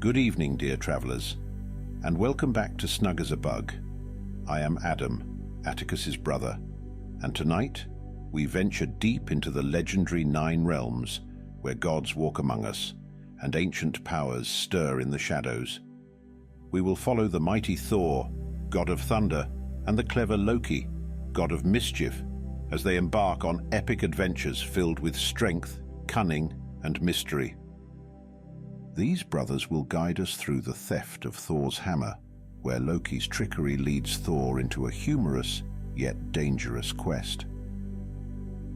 Good evening, dear travellers, and welcome back to Snug as a Bug. I am Adam, Atticus's brother, and tonight we venture deep into the legendary Nine Realms, where gods walk among us and ancient powers stir in the shadows. We will follow the mighty Thor, god of thunder, and the clever Loki, god of mischief, as they embark on epic adventures filled with strength, cunning, and mystery. These brothers will guide us through the theft of Thor's hammer, where Loki's trickery leads Thor into a humorous yet dangerous quest.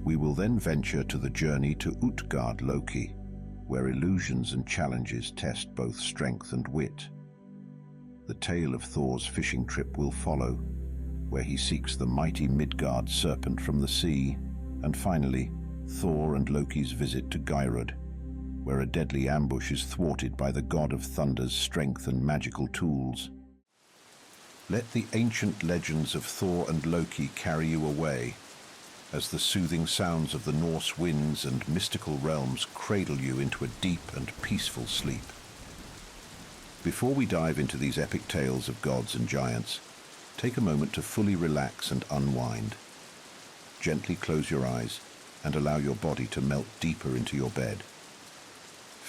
We will then venture to the journey to Utgard-Loki, where illusions and challenges test both strength and wit. The tale of Thor's fishing trip will follow, where he seeks the mighty Midgard Serpent from the sea, and finally, Thor and Loki's visit to Geirrod, where a deadly ambush is thwarted by the god of thunder's strength and magical tools. Let the ancient legends of Thor and Loki carry you away, as the soothing sounds of the Norse winds and mystical realms cradle you into a deep and peaceful sleep. Before we dive into these epic tales of gods and giants, take a moment to fully relax and unwind. Gently close your eyes and allow your body to melt deeper into your bed.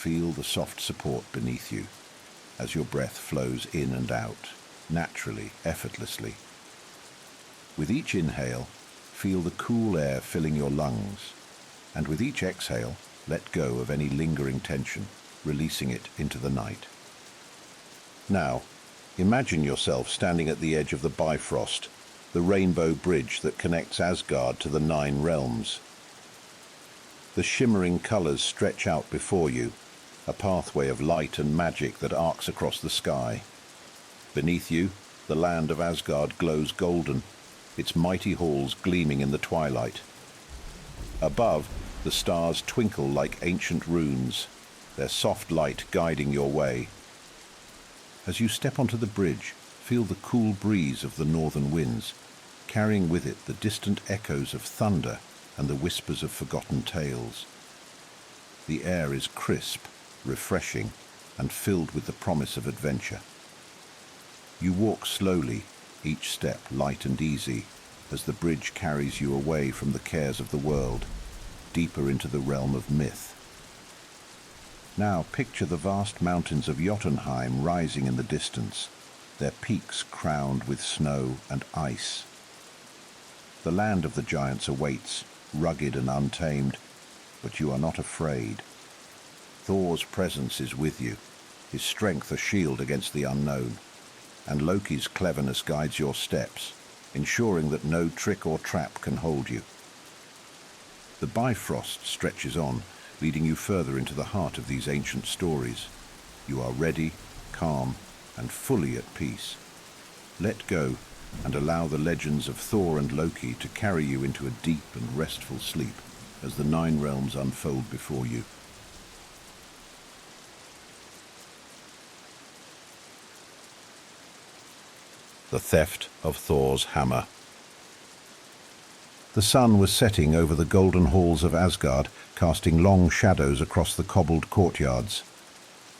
Feel the soft support beneath you as your breath flows in and out, naturally, effortlessly. With each inhale, feel the cool air filling your lungs, and with each exhale, let go of any lingering tension, releasing it into the night. Now, imagine yourself standing at the edge of the Bifrost, the rainbow bridge that connects Asgard to the Nine Realms. The shimmering colors stretch out before you, a pathway of light and magic that arcs across the sky. Beneath you, the land of Asgard glows golden, its mighty halls gleaming in the twilight. Above, the stars twinkle like ancient runes, their soft light guiding your way. As you step onto the bridge, feel the cool breeze of the northern winds, carrying with it the distant echoes of thunder and the whispers of forgotten tales. The air is crisp, refreshing, and filled with the promise of adventure. You walk slowly, each step light and easy, as the bridge carries you away from the cares of the world, deeper into the realm of myth. Now picture the vast mountains of Jotunheim rising in the distance, their peaks crowned with snow and ice. The land of the giants awaits, rugged and untamed, but you are not afraid. Thor's presence is with you, his strength a shield against the unknown, and Loki's cleverness guides your steps, ensuring that no trick or trap can hold you. The Bifrost stretches on, leading you further into the heart of these ancient stories. You are ready, calm, and fully at peace. Let go and allow the legends of Thor and Loki to carry you into a deep and restful sleep as the Nine Realms unfold before you. The theft of Thor's hammer. The sun was setting over the golden halls of Asgard, casting long shadows across the cobbled courtyards.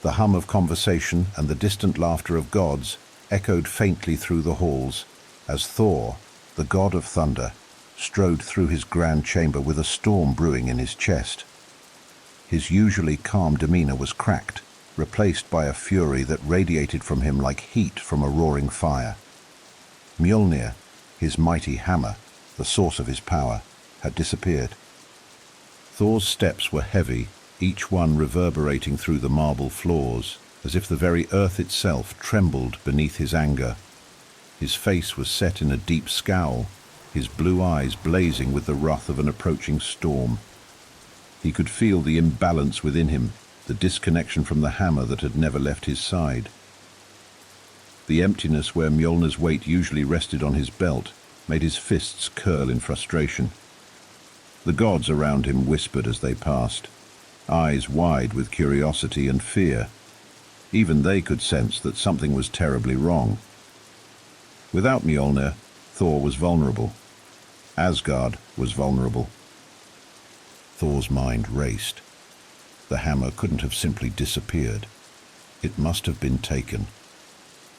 The hum of conversation and the distant laughter of gods echoed faintly through the halls as Thor, the god of thunder, strode through his grand chamber with a storm brewing in his chest. His usually calm demeanor was cracked, replaced by a fury that radiated from him like heat from a roaring fire. Mjolnir, his mighty hammer, the source of his power, had disappeared. Thor's steps were heavy, each one reverberating through the marble floors, as if the very earth itself trembled beneath his anger. His face was set in a deep scowl, his blue eyes blazing with the wrath of an approaching storm. He could feel the imbalance within him, the disconnection from the hammer that had never left his side. The emptiness where Mjolnir's weight usually rested on his belt made his fists curl in frustration. The gods around him whispered as they passed, eyes wide with curiosity and fear. Even they could sense that something was terribly wrong. Without Mjolnir, Thor was vulnerable. Asgard was vulnerable. Thor's mind raced. The hammer couldn't have simply disappeared. It must have been taken,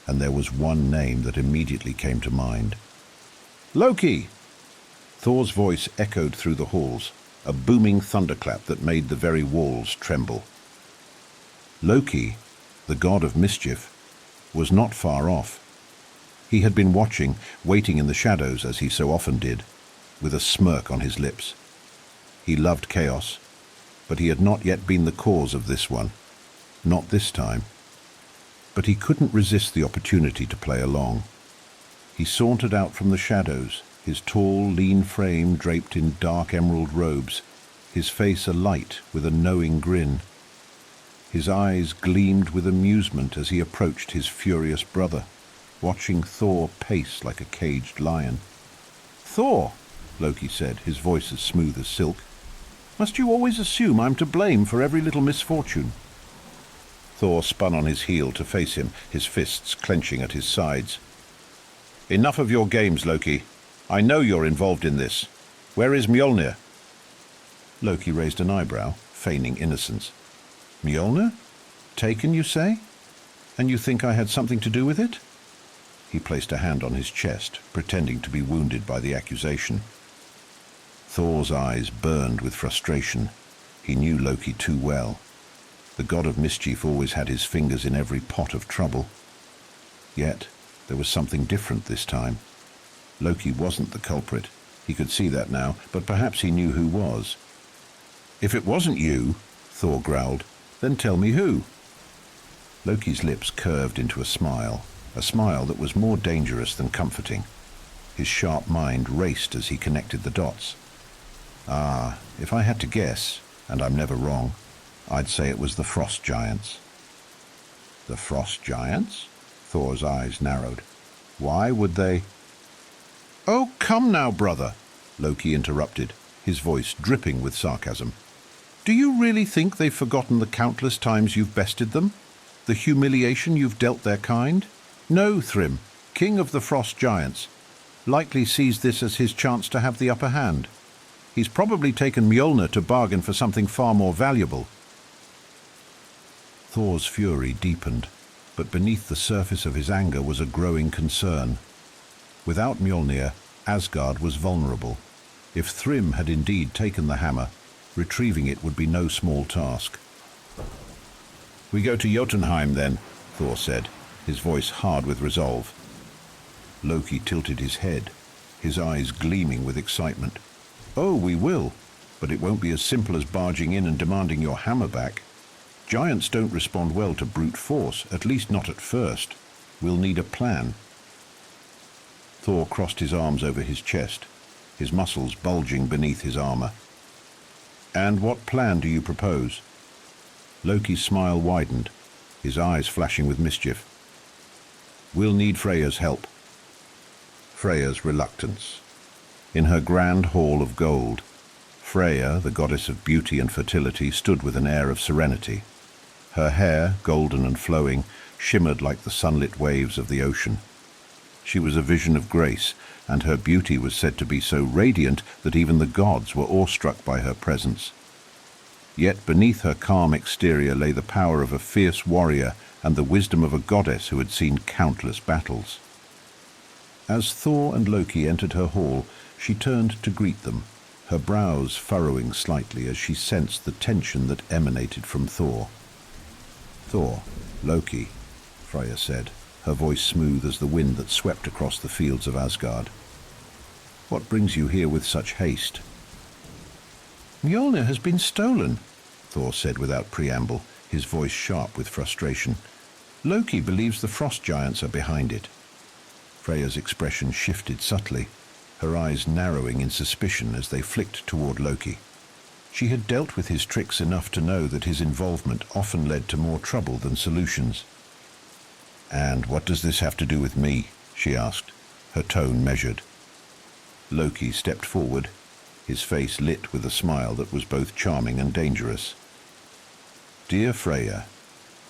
and there was one name that immediately came to mind. Loki! Thor's voice echoed through the halls, a booming thunderclap that made the very walls tremble. Loki, the god of mischief, was not far off. He had been watching, waiting in the shadows as he so often did, with a smirk on his lips. He loved chaos, but he had not yet been the cause of this one. Not this time. But he couldn't resist the opportunity to play along. He sauntered out from the shadows, his tall, lean frame draped in dark emerald robes, his face alight with a knowing grin. His eyes gleamed with amusement as he approached his furious brother, watching Thor pace like a caged lion. "Thor," Loki said, his voice as smooth as silk, "must you always assume I'm to blame for every little misfortune?" Thor spun on his heel to face him, his fists clenching at his sides. "Enough of your games, Loki. I know you're involved in this. Where is Mjolnir?" Loki raised an eyebrow, feigning innocence. "Mjolnir? Taken, you say? And you think I had something to do with it?" He placed a hand on his chest, pretending to be wounded by the accusation. Thor's eyes burned with frustration. He knew Loki too well. The god of mischief always had his fingers in every pot of trouble. Yet there was something different this time. Loki wasn't the culprit. He could see that now, but perhaps he knew who was. "If it wasn't you," Thor growled, "then tell me who." Loki's lips curved into a smile that was more dangerous than comforting. His sharp mind raced as he connected the dots. If I had to guess, and I'm never wrong, I'd say it was the Frost Giants. The Frost Giants? Thor's eyes narrowed. Why would they... "Oh, come now, brother," Loki interrupted, his voice dripping with sarcasm. "Do you really think they've forgotten the countless times you've bested them? The humiliation you've dealt their kind? No, Thrym, king of the Frost Giants, likely sees this as his chance to have the upper hand. He's probably taken Mjolnir to bargain for something far more valuable." Thor's fury deepened, but beneath the surface of his anger was a growing concern. Without Mjolnir, Asgard was vulnerable. If Thrym had indeed taken the hammer, retrieving it would be no small task. "We go to Jotunheim, then," Thor said, his voice hard with resolve. Loki tilted his head, his eyes gleaming with excitement. "Oh, we will, but it won't be as simple as barging in and demanding your hammer back. Giants don't respond well to brute force, at least not at first. We'll need a plan." Thor crossed his arms over his chest, his muscles bulging beneath his armor. "And what plan do you propose?" Loki's smile widened, his eyes flashing with mischief. "We'll need Freya's help." Freya's reluctance. In her grand hall of gold, Freya, the goddess of beauty and fertility, stood with an air of serenity. Her hair, golden and flowing, shimmered like the sunlit waves of the ocean. She was a vision of grace, and her beauty was said to be so radiant that even the gods were awestruck by her presence. Yet beneath her calm exterior lay the power of a fierce warrior and the wisdom of a goddess who had seen countless battles. As Thor and Loki entered her hall, she turned to greet them, her brows furrowing slightly as she sensed the tension that emanated from Thor. "Thor, Loki," Freya said, her voice smooth as the wind that swept across the fields of Asgard. "What brings you here with such haste?" "Mjolnir has been stolen," Thor said without preamble, his voice sharp with frustration. "Loki believes the Frost Giants are behind it." Freya's expression shifted subtly, her eyes narrowing in suspicion as they flicked toward Loki. She had dealt with his tricks enough to know that his involvement often led to more trouble than solutions. "And what does this have to do with me?" she asked, her tone measured. Loki stepped forward, his face lit with a smile that was both charming and dangerous. "Dear Freya,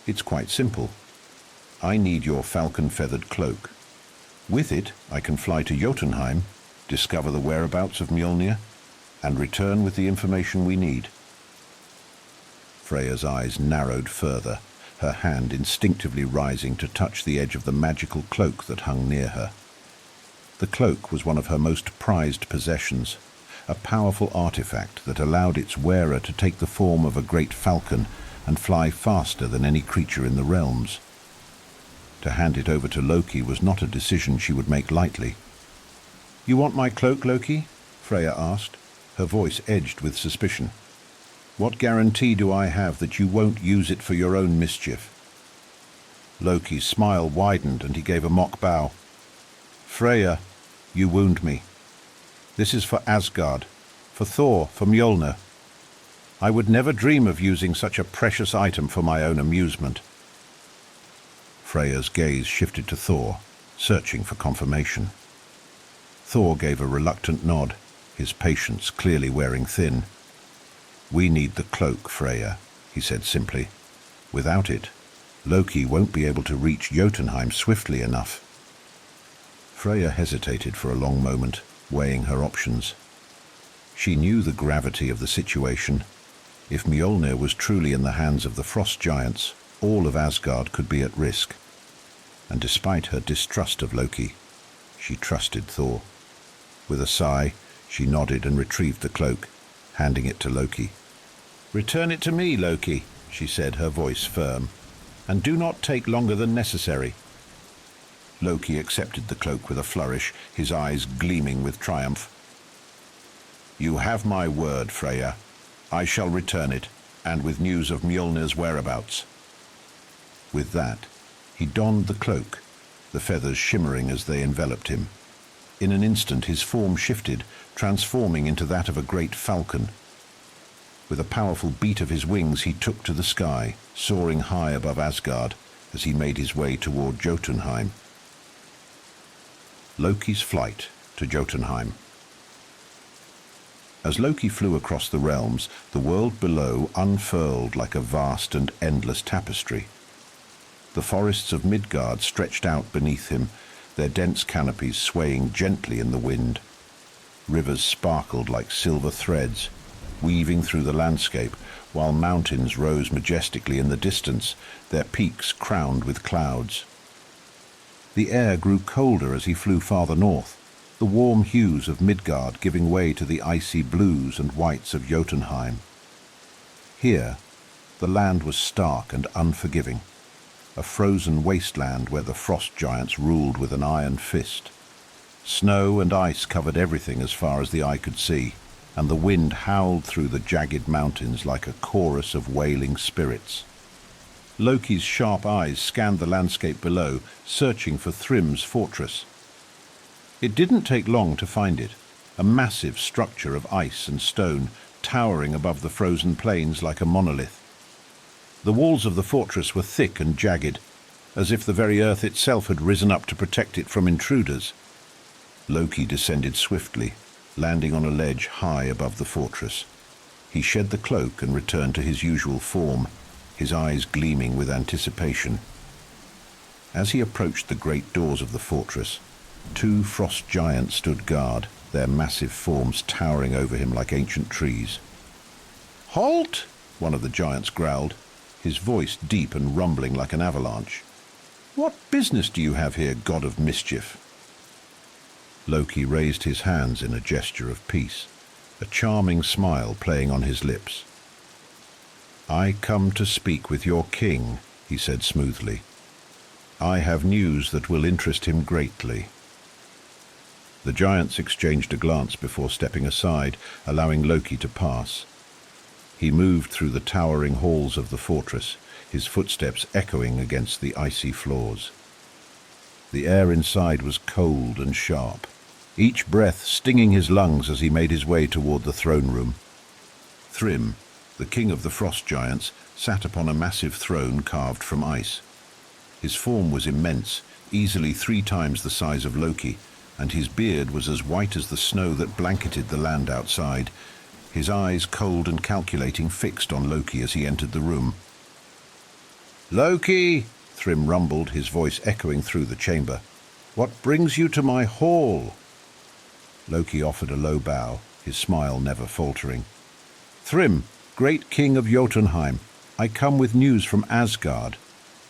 it's quite simple. I need your falcon-feathered cloak. With it, I can fly to Jotunheim, discover the whereabouts of Mjolnir, and return with the information we need." Freya's eyes narrowed further, her hand instinctively rising to touch the edge of the magical cloak that hung near her. The cloak was one of her most prized possessions, a powerful artifact that allowed its wearer to take the form of a great falcon and fly faster than any creature in the realms. To hand it over to Loki was not a decision she would make lightly. "You want my cloak, Loki?" Freya asked, her voice edged with suspicion. "What guarantee do I have that you won't use it for your own mischief?" Loki's smile widened and he gave a mock bow. "Freya, you wound me. This is for Asgard, for Thor, for Mjolnir. I would never dream of using such a precious item for my own amusement." Freya's gaze shifted to Thor, searching for confirmation. Thor gave a reluctant nod, his patience clearly wearing thin. "We need the cloak, Freya," he said simply. "Without it, Loki won't be able to reach Jotunheim swiftly enough." Freya hesitated for a long moment, weighing her options. She knew the gravity of the situation. If Mjolnir was truly in the hands of the frost giants, all of Asgard could be at risk. And despite her distrust of Loki, she trusted Thor. With a sigh, she nodded and retrieved the cloak, handing it to Loki. "Return it to me, Loki," she said, her voice firm, "and do not take longer than necessary." Loki accepted the cloak with a flourish, his eyes gleaming with triumph. "You have my word, Freya. I shall return it, and with news of Mjolnir's whereabouts." With that, he donned the cloak, the feathers shimmering as they enveloped him. In an instant his form shifted, transforming into that of a great falcon. With a powerful beat of his wings he took to the sky, soaring high above Asgard as he made his way toward Jotunheim. Loki's flight to Jotunheim. As Loki flew across the realms, the world below unfurled like a vast and endless tapestry. The forests of Midgard stretched out beneath him, their dense canopies swaying gently in the wind. Rivers sparkled like silver threads, weaving through the landscape, while mountains rose majestically in the distance, their peaks crowned with clouds. The air grew colder as he flew farther north, the warm hues of Midgard giving way to the icy blues and whites of Jotunheim. Here, the land was stark and unforgiving, a frozen wasteland where the frost giants ruled with an iron fist. Snow and ice covered everything as far as the eye could see, and the wind howled through the jagged mountains like a chorus of wailing spirits. Loki's sharp eyes scanned the landscape below, searching for Thrym's fortress. It didn't take long to find it, a massive structure of ice and stone, towering above the frozen plains like a monolith. The walls of the fortress were thick and jagged, as if the very earth itself had risen up to protect it from intruders. Loki descended swiftly, landing on a ledge high above the fortress. He shed the cloak and returned to his usual form, his eyes gleaming with anticipation. As he approached the great doors of the fortress, 2 frost giants stood guard, their massive forms towering over him like ancient trees. "Halt!" one of the giants growled, his voice deep and rumbling like an avalanche. "What business do you have here, god of mischief?" Loki raised his hands in a gesture of peace, a charming smile playing on his lips. "I come to speak with your king," he said smoothly. "I have news that will interest him greatly." The giants exchanged a glance before stepping aside, allowing Loki to pass. He moved through the towering halls of the fortress, his footsteps echoing against the icy floors. The air inside was cold and sharp, each breath stinging his lungs as he made his way toward the throne room. Thrym, the king of the frost giants, sat upon a massive throne carved from ice. His form was immense, easily 3 times the size of Loki, and his beard was as white as the snow that blanketed the land outside, his eyes cold and calculating fixed on Loki as he entered the room. "Loki!" Thrym rumbled, his voice echoing through the chamber. "What brings you to my hall?" Loki offered a low bow, his smile never faltering. "Thrym, great king of Jotunheim, I come with news from Asgard.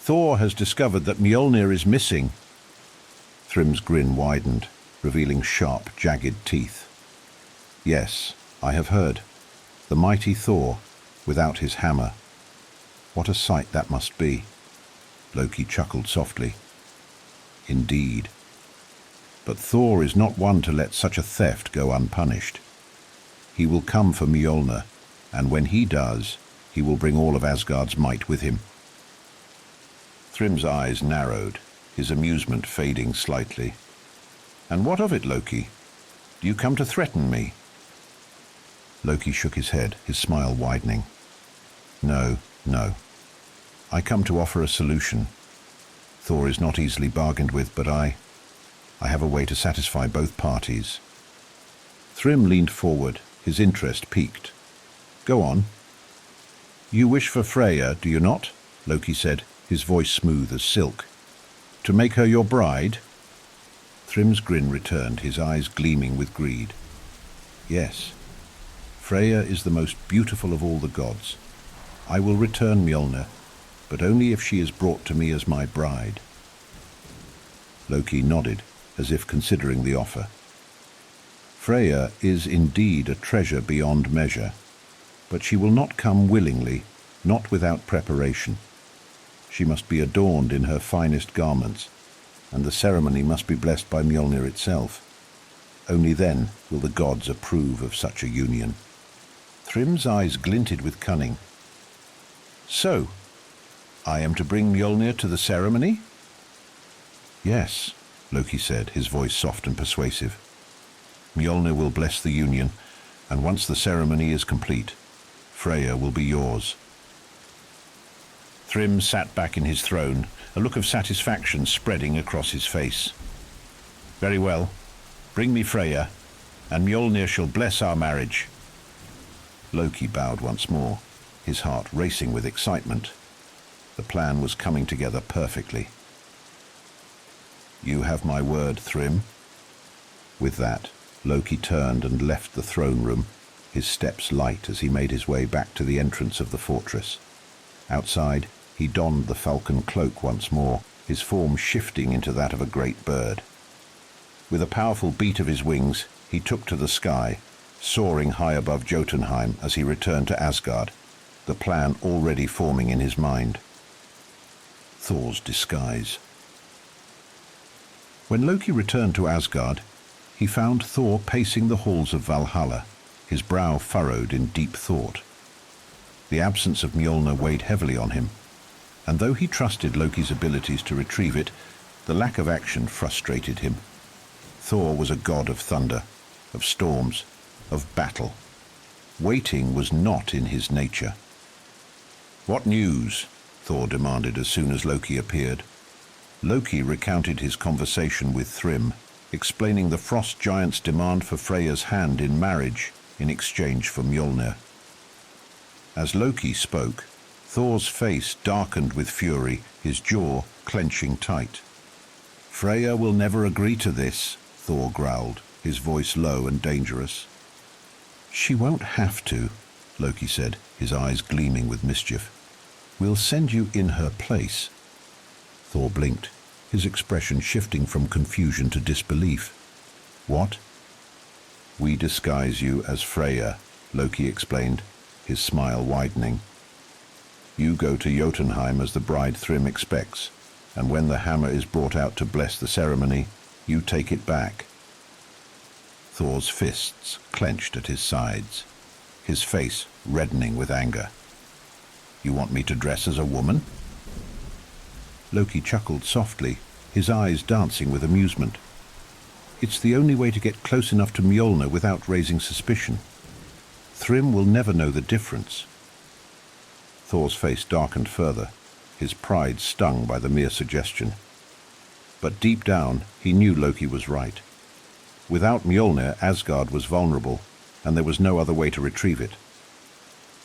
Thor has discovered that Mjolnir is missing. Thrym's grin widened, revealing sharp, jagged teeth. Yes, I have heard. The mighty Thor, without his hammer. What a sight that must be. Loki chuckled softly. Indeed. But Thor is not one to let such a theft go unpunished. He will come for Mjolnir, and when he does, he will bring all of Asgard's might with him. Thrym's eyes narrowed, his amusement fading slightly. And what of it, Loki? Do you come to threaten me? Loki shook his head, his smile widening. No. I come to offer a solution. Thor is not easily bargained with, but I have a way to satisfy both parties. Thrym leaned forward, his interest piqued. Go on. You wish for Freya, do you not? Loki said, his voice smooth as silk. To make her your bride? Thrym's grin returned, his eyes gleaming with greed. Yes. Freya is the most beautiful of all the gods. I will return Mjolnir, but only if she is brought to me as my bride. Loki nodded, as if considering the offer. Freya is indeed a treasure beyond measure, but she will not come willingly, not without preparation. She must be adorned in her finest garments, and the ceremony must be blessed by Mjolnir itself. Only then will the gods approve of such a union. Thrym's eyes glinted with cunning. So, I am to bring Mjolnir to the ceremony? Yes, Loki said, his voice soft and persuasive. Mjolnir will bless the union, and once the ceremony is complete, Freya will be yours. Thrym sat back in his throne, a look of satisfaction spreading across his face. Very well. Bring me Freya, and Mjolnir shall bless our marriage. Loki bowed once more, his heart racing with excitement. The plan was coming together perfectly. You have my word, Thrym. With that, Loki turned and left the throne room, his steps light as he made his way back to the entrance of the fortress. Outside, he donned the falcon cloak once more, his form shifting into that of a great bird. With a powerful beat of his wings, he took to the sky, soaring high above Jotunheim as he returned to Asgard, the plan already forming in his mind. Thor's disguise. When Loki returned to Asgard, he found Thor pacing the halls of Valhalla, his brow furrowed in deep thought. The absence of Mjolnir weighed heavily on him, and though he trusted Loki's abilities to retrieve it, the lack of action frustrated him. Thor was a god of thunder, of storms, of battle. Waiting was not in his nature. What news? Thor demanded as soon as Loki appeared. Loki recounted his conversation with Thrym, explaining the frost giant's demand for Freya's hand in marriage in exchange for Mjolnir. As Loki spoke, Thor's face darkened with fury, his jaw clenching tight. Freya will never agree to this, Thor growled, his voice low and dangerous. She won't have to, Loki said, his eyes gleaming with mischief. We'll send you in her place. Thor blinked, his expression shifting from confusion to disbelief. What? We disguise you as Freya, Loki explained, his smile widening. You go to Jotunheim as the bride Thrym expects, and when the hammer is brought out to bless the ceremony, you take it back. Thor's fists clenched at his sides, his face reddening with anger. You want me to dress as a woman? Loki chuckled softly, his eyes dancing with amusement. It's the only way to get close enough to Mjolnir without raising suspicion. Thrym will never know the difference. Thor's face darkened further, his pride stung by the mere suggestion. But deep down, he knew Loki was right. Without Mjolnir, Asgard was vulnerable, and there was no other way to retrieve it.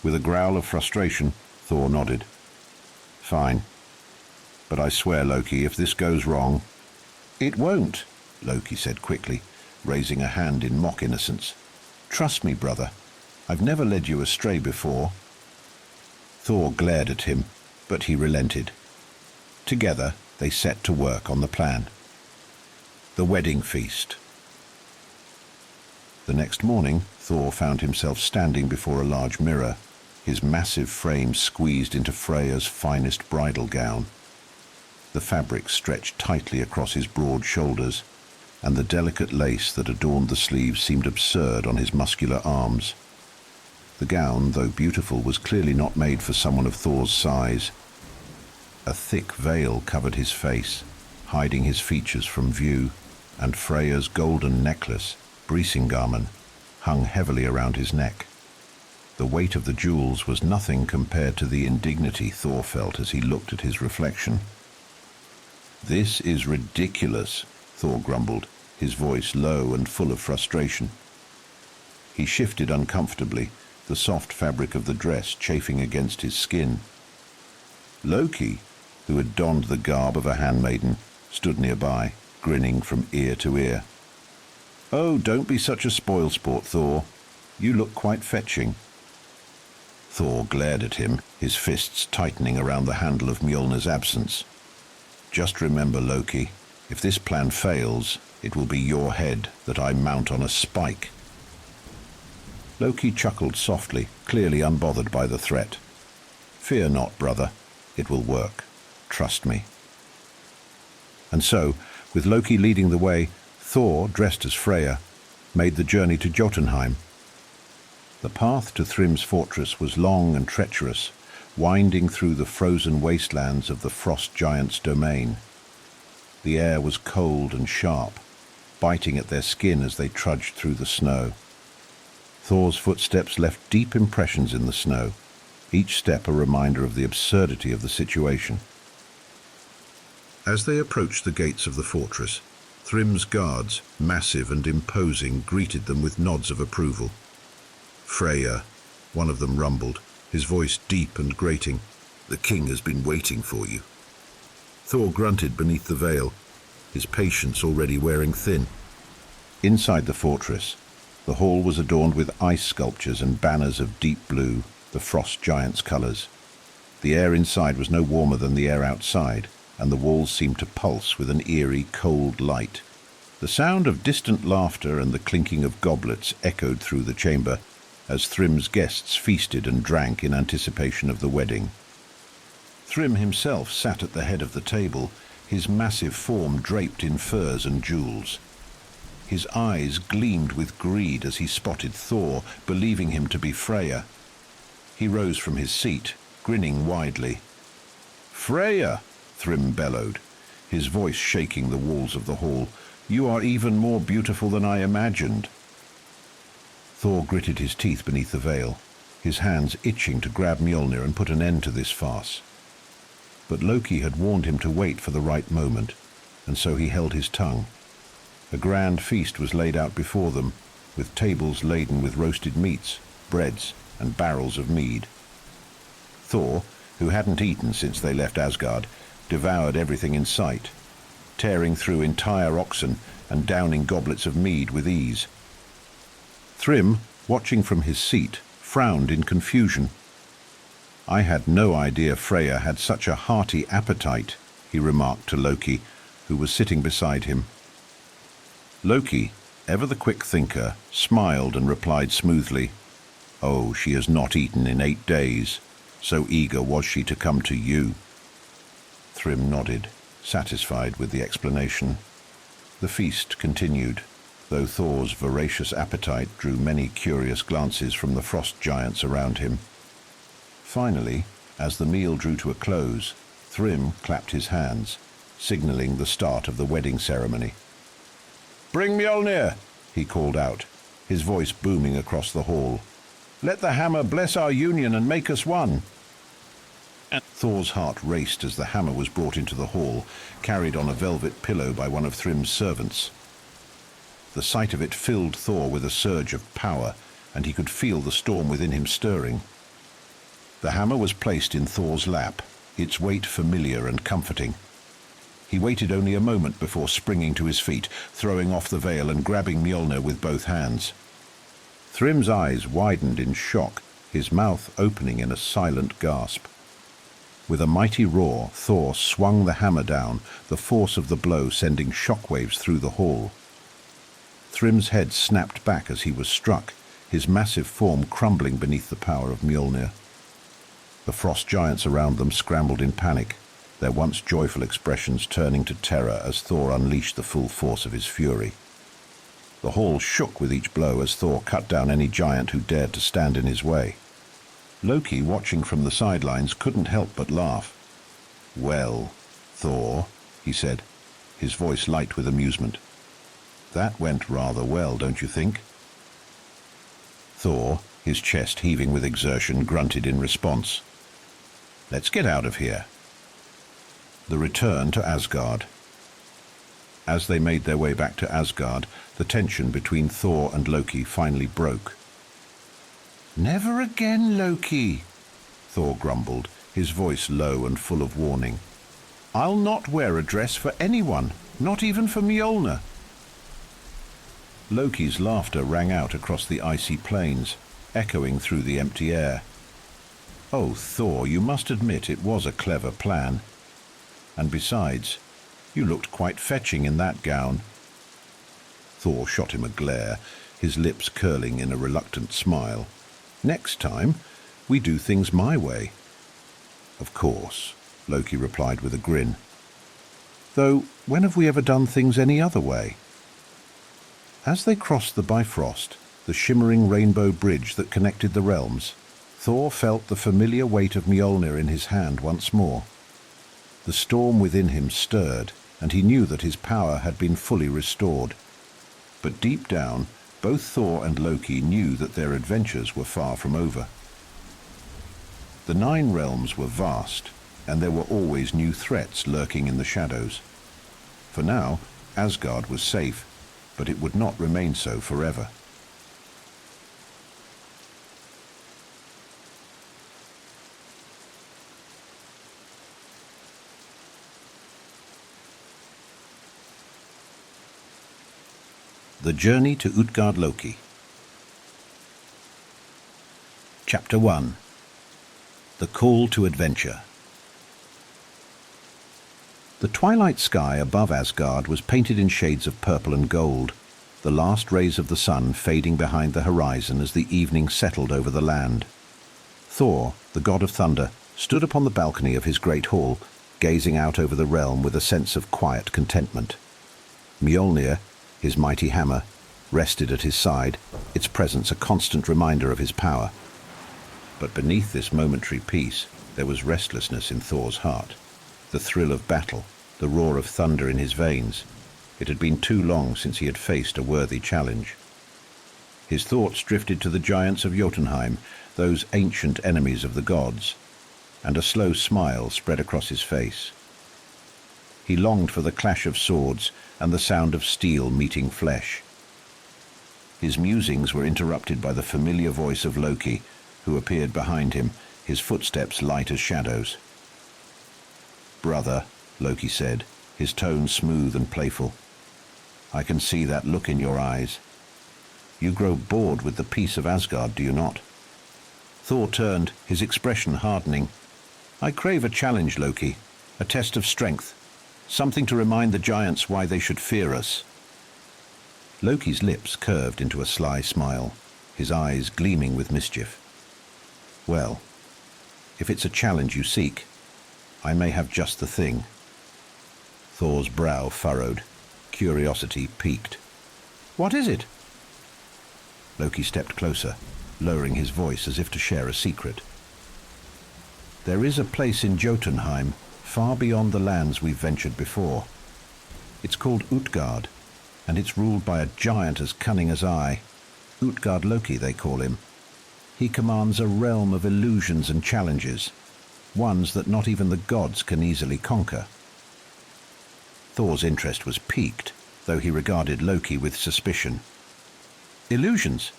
With a growl of frustration, Thor nodded. Fine. But I swear, Loki, if this goes wrong... It won't, Loki said quickly, raising a hand in mock innocence. Trust me, brother. I've never led you astray before. Thor glared at him, but he relented. Together, they set to work on the plan. The wedding feast. The next morning, Thor found himself standing before a large mirror, his massive frame squeezed into Freya's finest bridal gown. The fabric stretched tightly across his broad shoulders, and the delicate lace that adorned the sleeves seemed absurd on his muscular arms. The gown, though beautiful, was clearly not made for someone of Thor's size. A thick veil covered his face, hiding his features from view, and Freya's golden necklace, Brisingamen, hung heavily around his neck. The weight of the jewels was nothing compared to the indignity Thor felt as he looked at his reflection. "This is ridiculous," Thor grumbled, his voice low and full of frustration. He shifted uncomfortably, the soft fabric of the dress chafing against his skin. Loki, who had donned the garb of a handmaiden, stood nearby, grinning from ear to ear. "Oh, don't be such a spoilsport, Thor. You look quite fetching." Thor glared at him, his fists tightening around the handle of Mjolnir's absence. "Just remember, Loki, if this plan fails, it will be your head that I mount on a spike." Loki chuckled softly, clearly unbothered by the threat. "Fear not, brother. It will work. Trust me." And so, with Loki leading the way, Thor, dressed as Freya, made the journey to Jotunheim. The path to Thrym's fortress was long and treacherous, winding through the frozen wastelands of the frost giant's domain. The air was cold and sharp, biting at their skin as they trudged through the snow. Thor's footsteps left deep impressions in the snow, each step a reminder of the absurdity of the situation. As they approached the gates of the fortress, Thrym's guards, massive and imposing, greeted them with nods of approval. "Freya," one of them rumbled, his voice deep and grating, "the king has been waiting for you." Thor grunted beneath the veil, his patience already wearing thin. Inside the fortress, the hall was adorned with ice sculptures and banners of deep blue, the frost giant's colors. The air inside was no warmer than the air outside, and the walls seemed to pulse with an eerie, cold light. The sound of distant laughter and the clinking of goblets echoed through the chamber as Thrym's guests feasted and drank in anticipation of the wedding. Thrym himself sat at the head of the table, his massive form draped in furs and jewels. His eyes gleamed with greed as he spotted Thor, believing him to be Freya. He rose from his seat, grinning widely. "Freya!" Thrym bellowed, his voice shaking the walls of the hall. "You are even more beautiful than I imagined." Thor gritted his teeth beneath the veil, his hands itching to grab Mjolnir and put an end to this farce. But Loki had warned him to wait for the right moment, and so he held his tongue. A grand feast was laid out before them, with tables laden with roasted meats, breads, and barrels of mead. Thor, who hadn't eaten since they left Asgard, devoured everything in sight, tearing through entire oxen and downing goblets of mead with ease. Thrym, watching from his seat, frowned in confusion. "I had no idea Freya had such a hearty appetite," he remarked to Loki, who was sitting beside him. Loki, ever the quick thinker, smiled and replied smoothly, "Oh, she has not eaten in 8 days. So eager was she to come to you." Thrym nodded, satisfied with the explanation. The feast continued, though Thor's voracious appetite drew many curious glances from the frost giants around him. Finally, as the meal drew to a close, Thrym clapped his hands, signaling the start of the wedding ceremony. "Bring Mjolnir!" he called out, his voice booming across the hall. "Let the hammer bless our union and make us one." And Thor's heart raced as the hammer was brought into the hall, carried on a velvet pillow by one of Thrym's servants. The sight of it filled Thor with a surge of power, and he could feel the storm within him stirring. The hammer was placed in Thor's lap, its weight familiar and comforting. He waited only a moment before springing to his feet, throwing off the veil and grabbing Mjolnir with both hands. Thrym's eyes widened in shock, his mouth opening in a silent gasp. With a mighty roar, Thor swung the hammer down, the force of the blow sending shockwaves through the hall. Thrym's head snapped back as he was struck, his massive form crumbling beneath the power of Mjolnir. The frost giants around them scrambled in panic, their once joyful expressions turning to terror as Thor unleashed the full force of his fury. The hall shook with each blow as Thor cut down any giant who dared to stand in his way. Loki, watching from the sidelines, couldn't help but laugh. "Well, Thor," he said, his voice light with amusement. "That went rather well, don't you think?" Thor, his chest heaving with exertion, grunted in response. "Let's get out of here." The return to Asgard. As they made their way back to Asgard, the tension between Thor and Loki finally broke. "Never again, Loki," Thor grumbled, his voice low and full of warning. "I'll not wear a dress for anyone, not even for Mjolnir." Loki's laughter rang out across the icy plains, echoing through the empty air. "Oh, Thor, you must admit it was a clever plan. And besides, you looked quite fetching in that gown." Thor shot him a glare, his lips curling in a reluctant smile. "Next time, we do things my way." "Of course," Loki replied with a grin. "Though, when have we ever done things any other way?" As they crossed the Bifrost, the shimmering rainbow bridge that connected the realms, Thor felt the familiar weight of Mjolnir in his hand once more. The storm within him stirred, and he knew that his power had been fully restored. But deep down, both Thor and Loki knew that their adventures were far from over. The 9 realms were vast, and there were always new threats lurking in the shadows. For now, Asgard was safe, but it would not remain so forever. The Journey to Utgard-Loki. Chapter 1. The Call to Adventure. The twilight sky above Asgard was painted in shades of purple and gold, the last rays of the sun fading behind the horizon as the evening settled over the land. Thor, the god of thunder, stood upon the balcony of his great hall, gazing out over the realm with a sense of quiet contentment. Mjolnir, his mighty hammer, rested at his side, its presence a constant reminder of his power. But beneath this momentary peace, there was restlessness in Thor's heart, the thrill of battle, the roar of thunder in his veins. It had been too long since he had faced a worthy challenge. His thoughts drifted to the giants of Jotunheim, those ancient enemies of the gods, and a slow smile spread across his face. He longed for the clash of swords and the sound of steel meeting flesh. His musings were interrupted by the familiar voice of Loki, who appeared behind him, his footsteps light as shadows. "Brother," Loki said, his tone smooth and playful, "I can see that look in your eyes. You grow bored with the peace of Asgard, do you not?" Thor turned, his expression hardening. "I crave a challenge, Loki, a test of strength. Something to remind the giants why they should fear us." Loki's lips curved into a sly smile, his eyes gleaming with mischief. "Well, if it's a challenge you seek, I may have just the thing." Thor's brow furrowed, curiosity piqued. "What is it?" Loki stepped closer, lowering his voice as if to share a secret. "There is a place in Jotunheim, far beyond the lands we've ventured before. It's called Utgard, and it's ruled by a giant as cunning as I. Utgard-Loki, they call him. He commands a realm of illusions and challenges, ones that not even the gods can easily conquer." Thor's interest was piqued, though he regarded Loki with suspicion. "Illusions?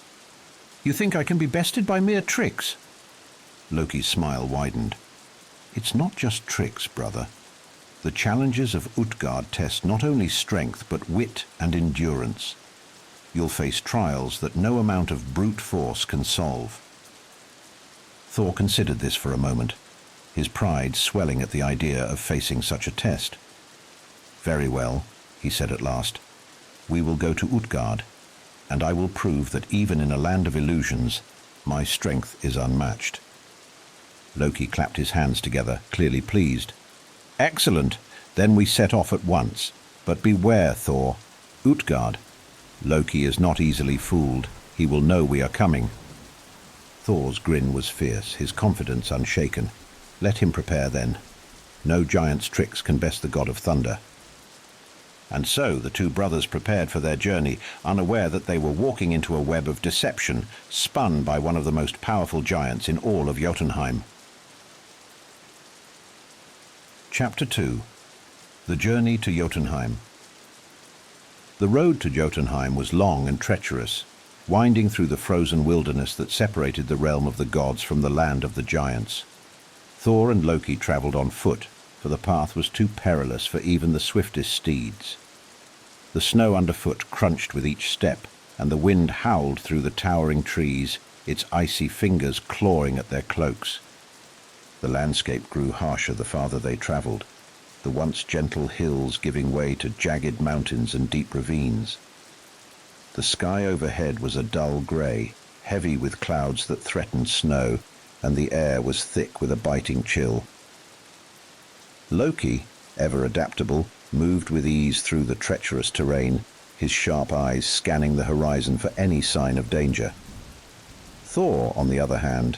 You think I can be bested by mere tricks?" Loki's smile widened. "It's not just tricks, brother. The challenges of Utgard test not only strength but wit and endurance. You'll face trials that no amount of brute force can solve." Thor considered this for a moment, his pride swelling at the idea of facing such a test. "Very well," he said at last. "We will go to Utgard, and I will prove that even in a land of illusions, my strength is unmatched." Loki clapped his hands together, clearly pleased. "Excellent! Then we set off at once. But beware, Thor. Utgard. Loki is not easily fooled. He will know we are coming." Thor's grin was fierce, his confidence unshaken. Let him prepare then. No giant's tricks can best the god of thunder. And so the two brothers prepared for their journey, unaware that they were walking into a web of deception, spun by one of the most powerful giants in all of Jotunheim. Chapter 2. The Journey to Jotunheim. The road to Jotunheim was long and treacherous, winding through the frozen wilderness that separated the realm of the gods from the land of the giants. Thor and Loki travelled on foot, for the path was too perilous for even the swiftest steeds. The snow underfoot crunched with each step, and the wind howled through the towering trees, its icy fingers clawing at their cloaks. The landscape grew harsher the farther they travelled, the once gentle hills giving way to jagged mountains and deep ravines. The sky overhead was a dull grey, heavy with clouds that threatened snow, and the air was thick with a biting chill. Loki, ever adaptable, moved with ease through the treacherous terrain, his sharp eyes scanning the horizon for any sign of danger. Thor, on the other hand,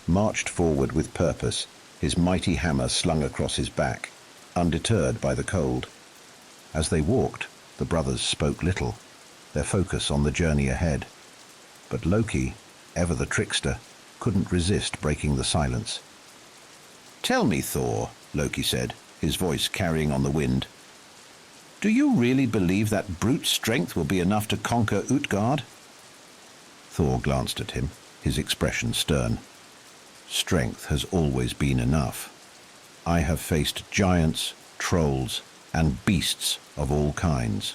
marched forward with purpose, his mighty hammer slung across his back, undeterred by the cold. As they walked, the brothers spoke little, their focus on the journey ahead. But Loki, ever the trickster, couldn't resist breaking the silence. "Tell me, Thor," Loki said, his voice carrying on the wind. "Do you really believe that brute strength will be enough to conquer Utgard?" Thor glanced at him, his expression stern. "Strength has always been enough. I have faced giants, trolls, and beasts of all kinds.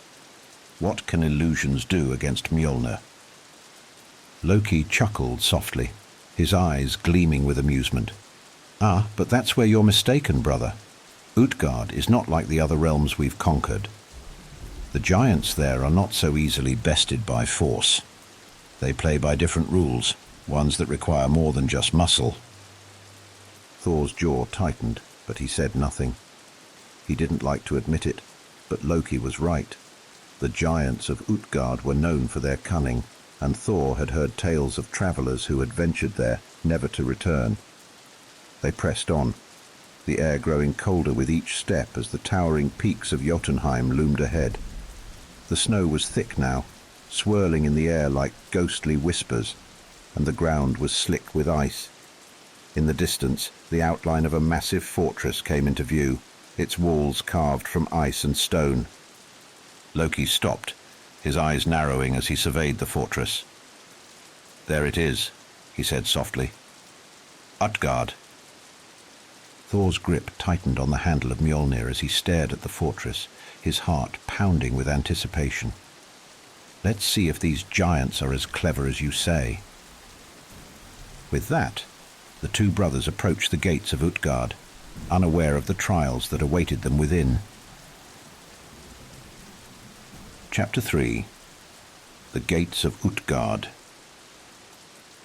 What can illusions do against Mjolnir?" Loki chuckled softly, his eyes gleaming with amusement. "Ah, but that's where you're mistaken, brother. Utgard is not like the other realms we've conquered. The giants there are not so easily bested by force. They play by different rules, ones that require more than just muscle." Thor's jaw tightened, but he said nothing. He didn't like to admit it, but Loki was right. The giants of Utgard were known for their cunning, and Thor had heard tales of travellers who had ventured there, never to return. They pressed on, the air growing colder with each step as the towering peaks of Jotunheim loomed ahead. The snow was thick now, swirling in the air like ghostly whispers, and the ground was slick with ice. In the distance, the outline of a massive fortress came into view, its walls carved from ice and stone. Loki stopped, his eyes narrowing as he surveyed the fortress. "There it is," he said softly. "Utgard." Thor's grip tightened on the handle of Mjolnir as he stared at the fortress, his heart pounding with anticipation. "Let's see if these giants are as clever as you say." With that, the two brothers approached the gates of Utgard, unaware of the trials that awaited them within. Chapter 3. The Gates of Utgard.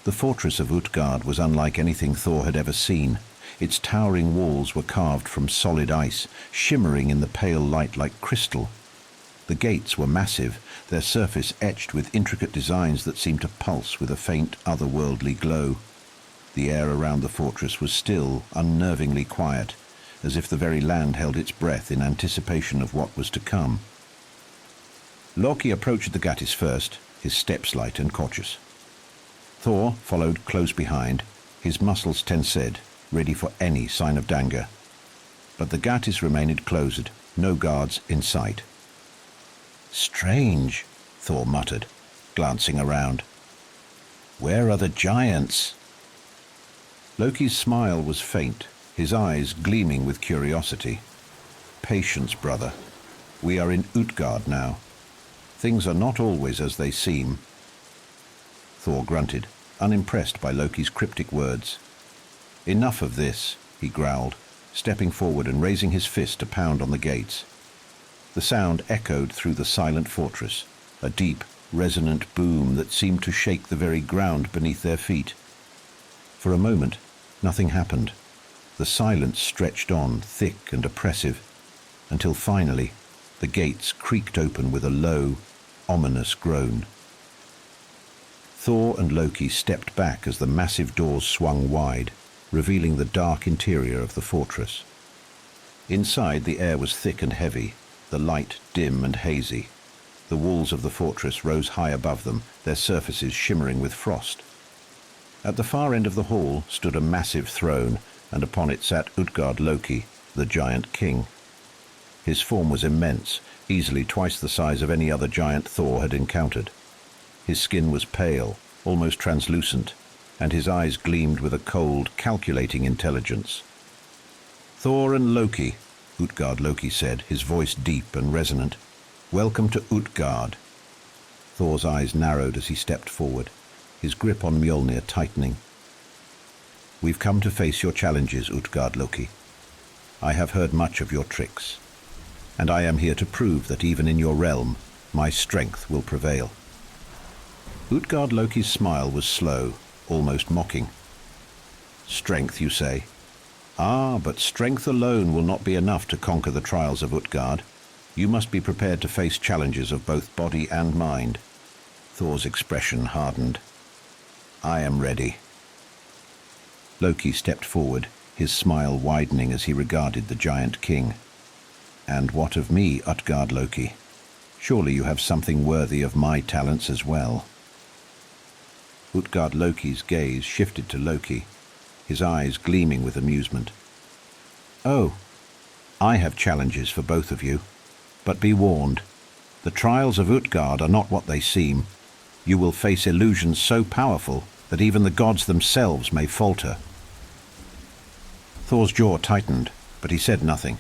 The fortress of Utgard was unlike anything Thor had ever seen. Its towering walls were carved from solid ice, shimmering in the pale light like crystal. The gates were massive, their surface etched with intricate designs that seemed to pulse with a faint, otherworldly glow. The air around the fortress was still, unnervingly quiet, as if the very land held its breath in anticipation of what was to come. Loki approached the Gattis first, his steps light and cautious. Thor followed close behind, his muscles tensed, ready for any sign of danger. But the Gattis remained closed, no guards in sight. "Strange," Thor muttered, glancing around. "Where are the giants?" Loki's smile was faint, his eyes gleaming with curiosity. "Patience, brother. We are in Utgard now. Things are not always as they seem." Thor grunted, unimpressed by Loki's cryptic words. "Enough of this. he growled, stepping forward and raising his fist to pound on the gates. The sound echoed through the silent fortress, a deep, resonant boom that seemed to shake the very ground beneath their feet. For a moment, nothing happened. The silence stretched on, thick and oppressive, until finally the gates creaked open with a low, ominous groan. Thor and Loki stepped back as the massive doors swung wide, revealing the dark interior of the fortress. Inside, the air was thick and heavy, the light dim and hazy. The walls of the fortress rose high above them, their surfaces shimmering with frost. At the far end of the hall stood a massive throne, and upon it sat Utgard-Loki, the giant king. His form was immense, easily twice the size of any other giant Thor had encountered. His skin was pale, almost translucent, and his eyes gleamed with a cold, calculating intelligence. "Thor and Loki," Utgard-Loki said, his voice deep and resonant. "Welcome to Utgard." Thor's eyes narrowed as he stepped forward, his grip on Mjolnir tightening. "We've come to face your challenges, Utgard-Loki. I have heard much of your tricks, and I am here to prove that even in your realm, my strength will prevail." Utgard-Loki's smile was slow, almost mocking. "Strength, you say? Ah, but strength alone will not be enough to conquer the trials of Utgard. You must be prepared to face challenges of both body and mind." Thor's expression hardened. "I am ready." Loki stepped forward, his smile widening as he regarded the giant king. "And what of me, Utgard-Loki? Surely you have something worthy of my talents as well." Utgard-Loki's gaze shifted to Loki, his eyes gleaming with amusement. "Oh, I have challenges for both of you. But be warned, the trials of Utgard are not what they seem. You will face illusions so powerful that even the gods themselves may falter." Thor's jaw tightened, but he said nothing.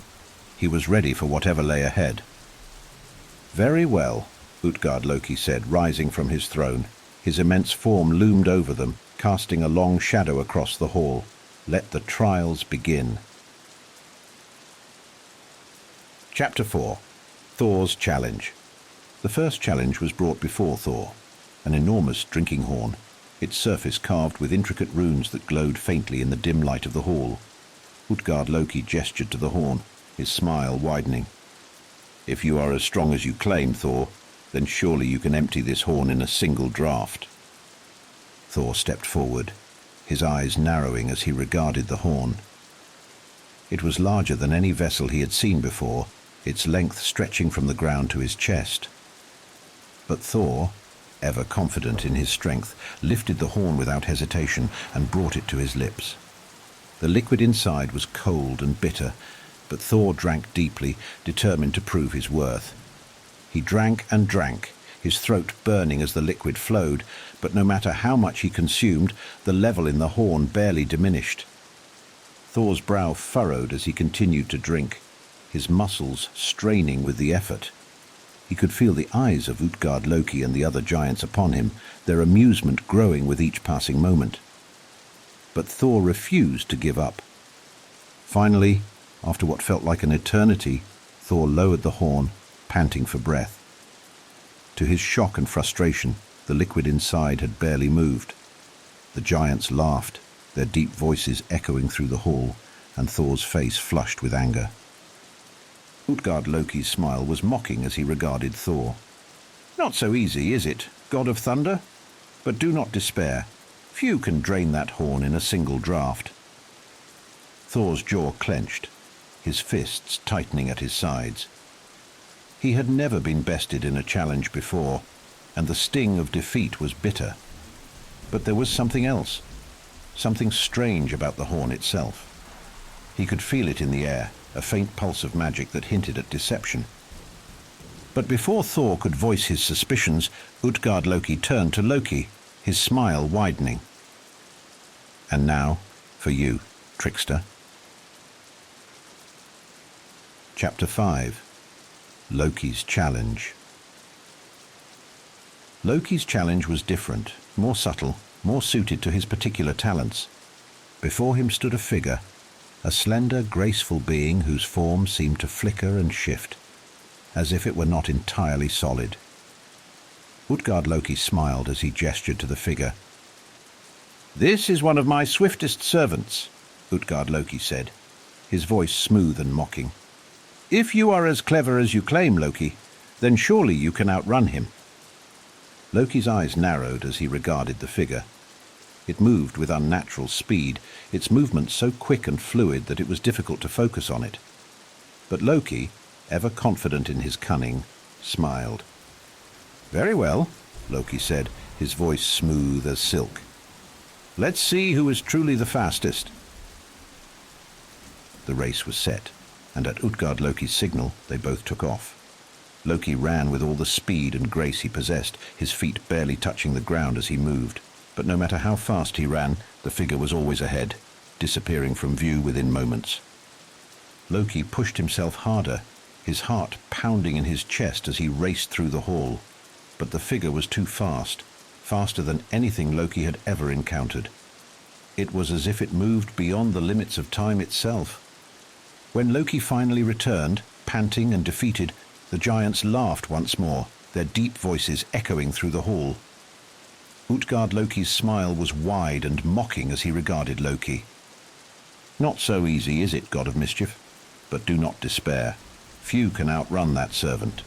He was ready for whatever lay ahead. "Very well," Utgard-Loki said, rising from his throne. His immense form loomed over them, casting a long shadow across the hall. "Let the trials begin." Chapter 4. Thor's Challenge. The first challenge was brought before Thor, an enormous drinking horn, its surface carved with intricate runes that glowed faintly in the dim light of the hall. Utgard-Loki gestured to the horn, his smile widening. "If you are as strong as you claim, Thor, then surely you can empty this horn in a single draught." Thor stepped forward, his eyes narrowing as he regarded the horn. It was larger than any vessel he had seen before, its length stretching from the ground to his chest. But Thor, ever confident in his strength, lifted the horn without hesitation and brought it to his lips. The liquid inside was cold and bitter, but Thor drank deeply, determined to prove his worth. He drank and drank, his throat burning as the liquid flowed, but no matter how much he consumed, the level in the horn barely diminished. Thor's brow furrowed as he continued to drink, his muscles straining with the effort. He could feel the eyes of Utgard-Loki and the other giants upon him, their amusement growing with each passing moment. But Thor refused to give up. Finally, after what felt like an eternity, Thor lowered the horn, panting for breath. To his shock and frustration, the liquid inside had barely moved. The giants laughed, their deep voices echoing through the hall, and Thor's face flushed with anger. Utgard-Loki's smile was mocking as he regarded Thor. "Not so easy, is it, god of thunder? But do not despair. Few can drain that horn in a single draught." Thor's jaw clenched, his fists tightening at his sides. He had never been bested in a challenge before, and the sting of defeat was bitter. But there was something else, something strange about the horn itself. He could feel it in the air, a faint pulse of magic that hinted at deception. But before Thor could voice his suspicions, Utgard-Loki turned to Loki, his smile widening. "And now, for you, trickster." Chapter 5. Loki's Challenge. Loki's challenge was different, more subtle, more suited to his particular talents. Before him stood a figure, a slender, graceful being whose form seemed to flicker and shift, as if it were not entirely solid. Utgard-Loki smiled as he gestured to the figure. "This is one of my swiftest servants," Utgard-Loki said, his voice smooth and mocking. "If you are as clever as you claim, Loki, then surely you can outrun him." Loki's eyes narrowed as he regarded the figure. It moved with unnatural speed, its movement so quick and fluid that it was difficult to focus on it. But Loki, ever confident in his cunning, smiled. "Very well," Loki said, his voice smooth as silk. "Let's see who is truly the fastest." The race was set, and at Utgard-Loki's signal they both took off. Loki ran with all the speed and grace he possessed, his feet barely touching the ground as he moved. But no matter how fast he ran, the figure was always ahead, disappearing from view within moments. Loki pushed himself harder, his heart pounding in his chest as he raced through the hall. But the figure was too fast, faster than anything Loki had ever encountered. It was as if it moved beyond the limits of time itself. When Loki finally returned, panting and defeated, the giants laughed once more, their deep voices echoing through the hall. Utgard-Loki's smile was wide and mocking as he regarded Loki. "Not so easy, is it, god of mischief? But do not despair. Few can outrun that servant."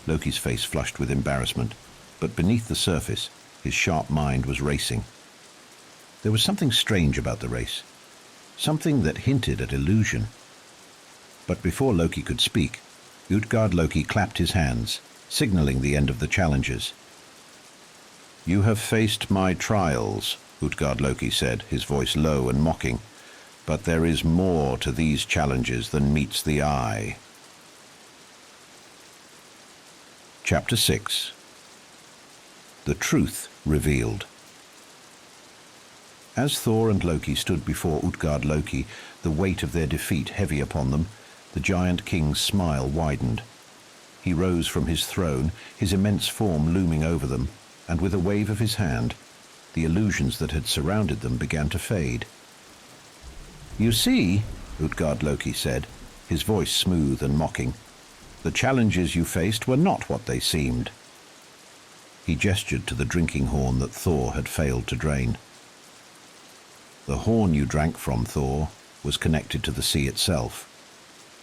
Loki's face flushed with embarrassment, but beneath the surface, his sharp mind was racing. There was something strange about the race, something that hinted at illusion. But before Loki could speak, Utgard-Loki clapped his hands, signaling the end of the challenges. "You have faced my trials," Utgard-Loki said, his voice low and mocking. "But there is more to these challenges than meets the eye." Chapter 6. The Truth Revealed. As Thor and Loki stood before Utgard-Loki, the weight of their defeat heavy upon them, the giant king's smile widened. He rose from his throne, his immense form looming over them, and with a wave of his hand, the illusions that had surrounded them began to fade. "You see," Utgard-Loki said, his voice smooth and mocking, "the challenges you faced were not what they seemed." He gestured to the drinking horn that Thor had failed to drain. "The horn you drank from, Thor, was connected to the sea itself.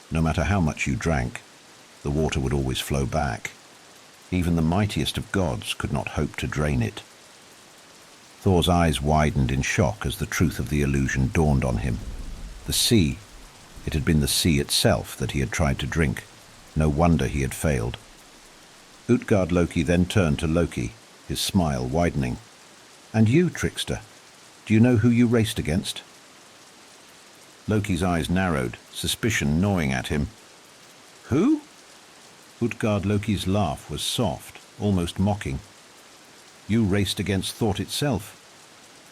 No matter how much you drank, the water would always flow back. Even the mightiest of gods could not hope to drain it." Thor's eyes widened in shock as the truth of the illusion dawned on him. The sea. It had been the sea itself that he had tried to drink. No wonder he had failed. Utgard-Loki then turned to Loki, his smile widening. "And you, trickster, do you know who you raced against?" Loki's eyes narrowed, suspicion gnawing at him. "Who?" Utgard-Loki's laugh was soft, almost mocking. "You raced against thought itself.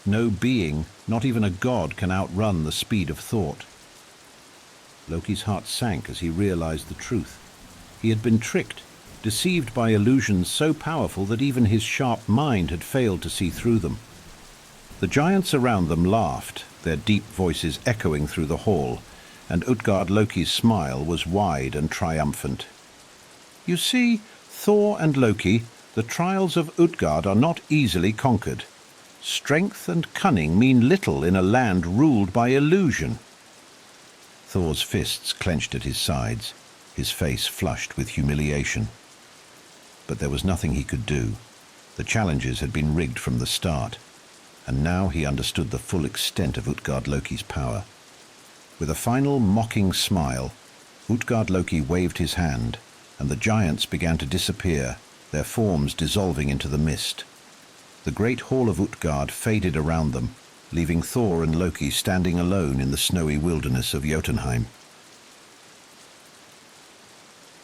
No being, not even a god, can outrun the speed of thought." Loki's heart sank as he realized the truth. He had been tricked, deceived by illusions so powerful that even his sharp mind had failed to see through them. The giants around them laughed, their deep voices echoing through the hall, and Utgard-Loki's smile was wide and triumphant. "You see, Thor and Loki, the trials of Utgard are not easily conquered. Strength and cunning mean little in a land ruled by illusion." Thor's fists clenched at his sides, his face flushed with humiliation. But there was nothing he could do. The challenges had been rigged from the start, and now he understood the full extent of Utgard-Loki's power. With a final mocking smile, Utgard-Loki waved his hand, and the giants began to disappear, their forms dissolving into the mist. The great hall of Utgard faded around them, leaving Thor and Loki standing alone in the snowy wilderness of Jotunheim.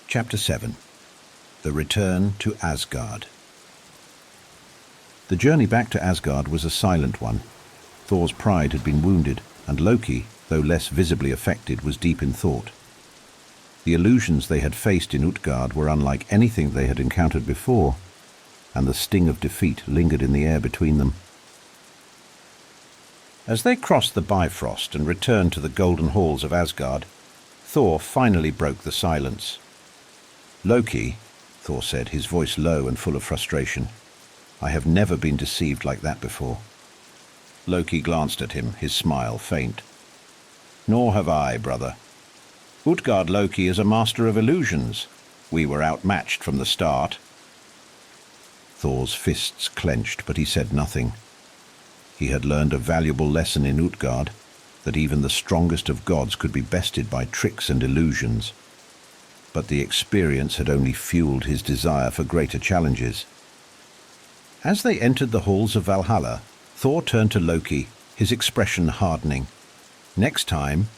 Chapter 7. The Return to Asgard. The journey back to Asgard was a silent one. Thor's pride had been wounded, and Loki, though less visibly affected, was deep in thought. The illusions they had faced in Utgard were unlike anything they had encountered before, and the sting of defeat lingered in the air between them. As they crossed the Bifrost and returned to the golden halls of Asgard, Thor finally broke the silence. "Loki," Thor said, his voice low and full of frustration, "I have never been deceived like that before." Loki glanced at him, his smile faint. "Nor have I, brother. Utgard-Loki is a master of illusions. We were outmatched from the start." Thor's fists clenched, but he said nothing. He had learned a valuable lesson in Utgard, that even the strongest of gods could be bested by tricks and illusions. But the experience had only fueled his desire for greater challenges. As they entered the halls of Valhalla, Thor turned to Loki, his expression hardening. "Next time,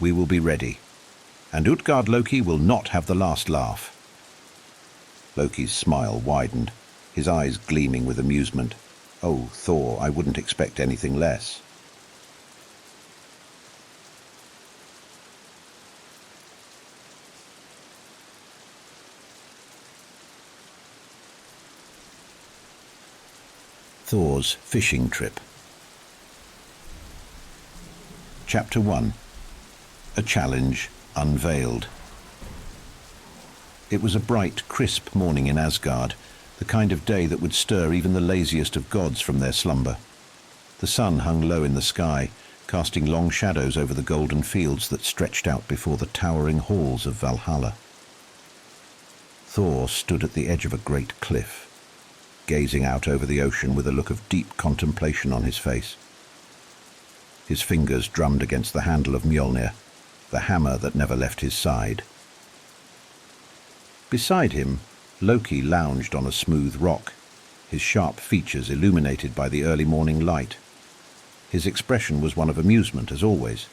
we will be ready, and Utgard-Loki will not have the last laugh." Loki's smile widened, his eyes gleaming with amusement. "Oh, Thor, I wouldn't expect anything less." Thor's fishing trip. Chapter 1. A challenge unveiled. It was a bright, crisp morning in Asgard, the kind of day that would stir even the laziest of gods from their slumber. The sun hung low in the sky, casting long shadows over the golden fields that stretched out before the towering halls of Valhalla. Thor stood at the edge of a great cliff, gazing out over the ocean with a look of deep contemplation on his face. His fingers drummed against the handle of Mjolnir, the hammer that never left his side. Beside him, Loki lounged on a smooth rock, his sharp features illuminated by the early morning light. His expression was one of amusement, as always.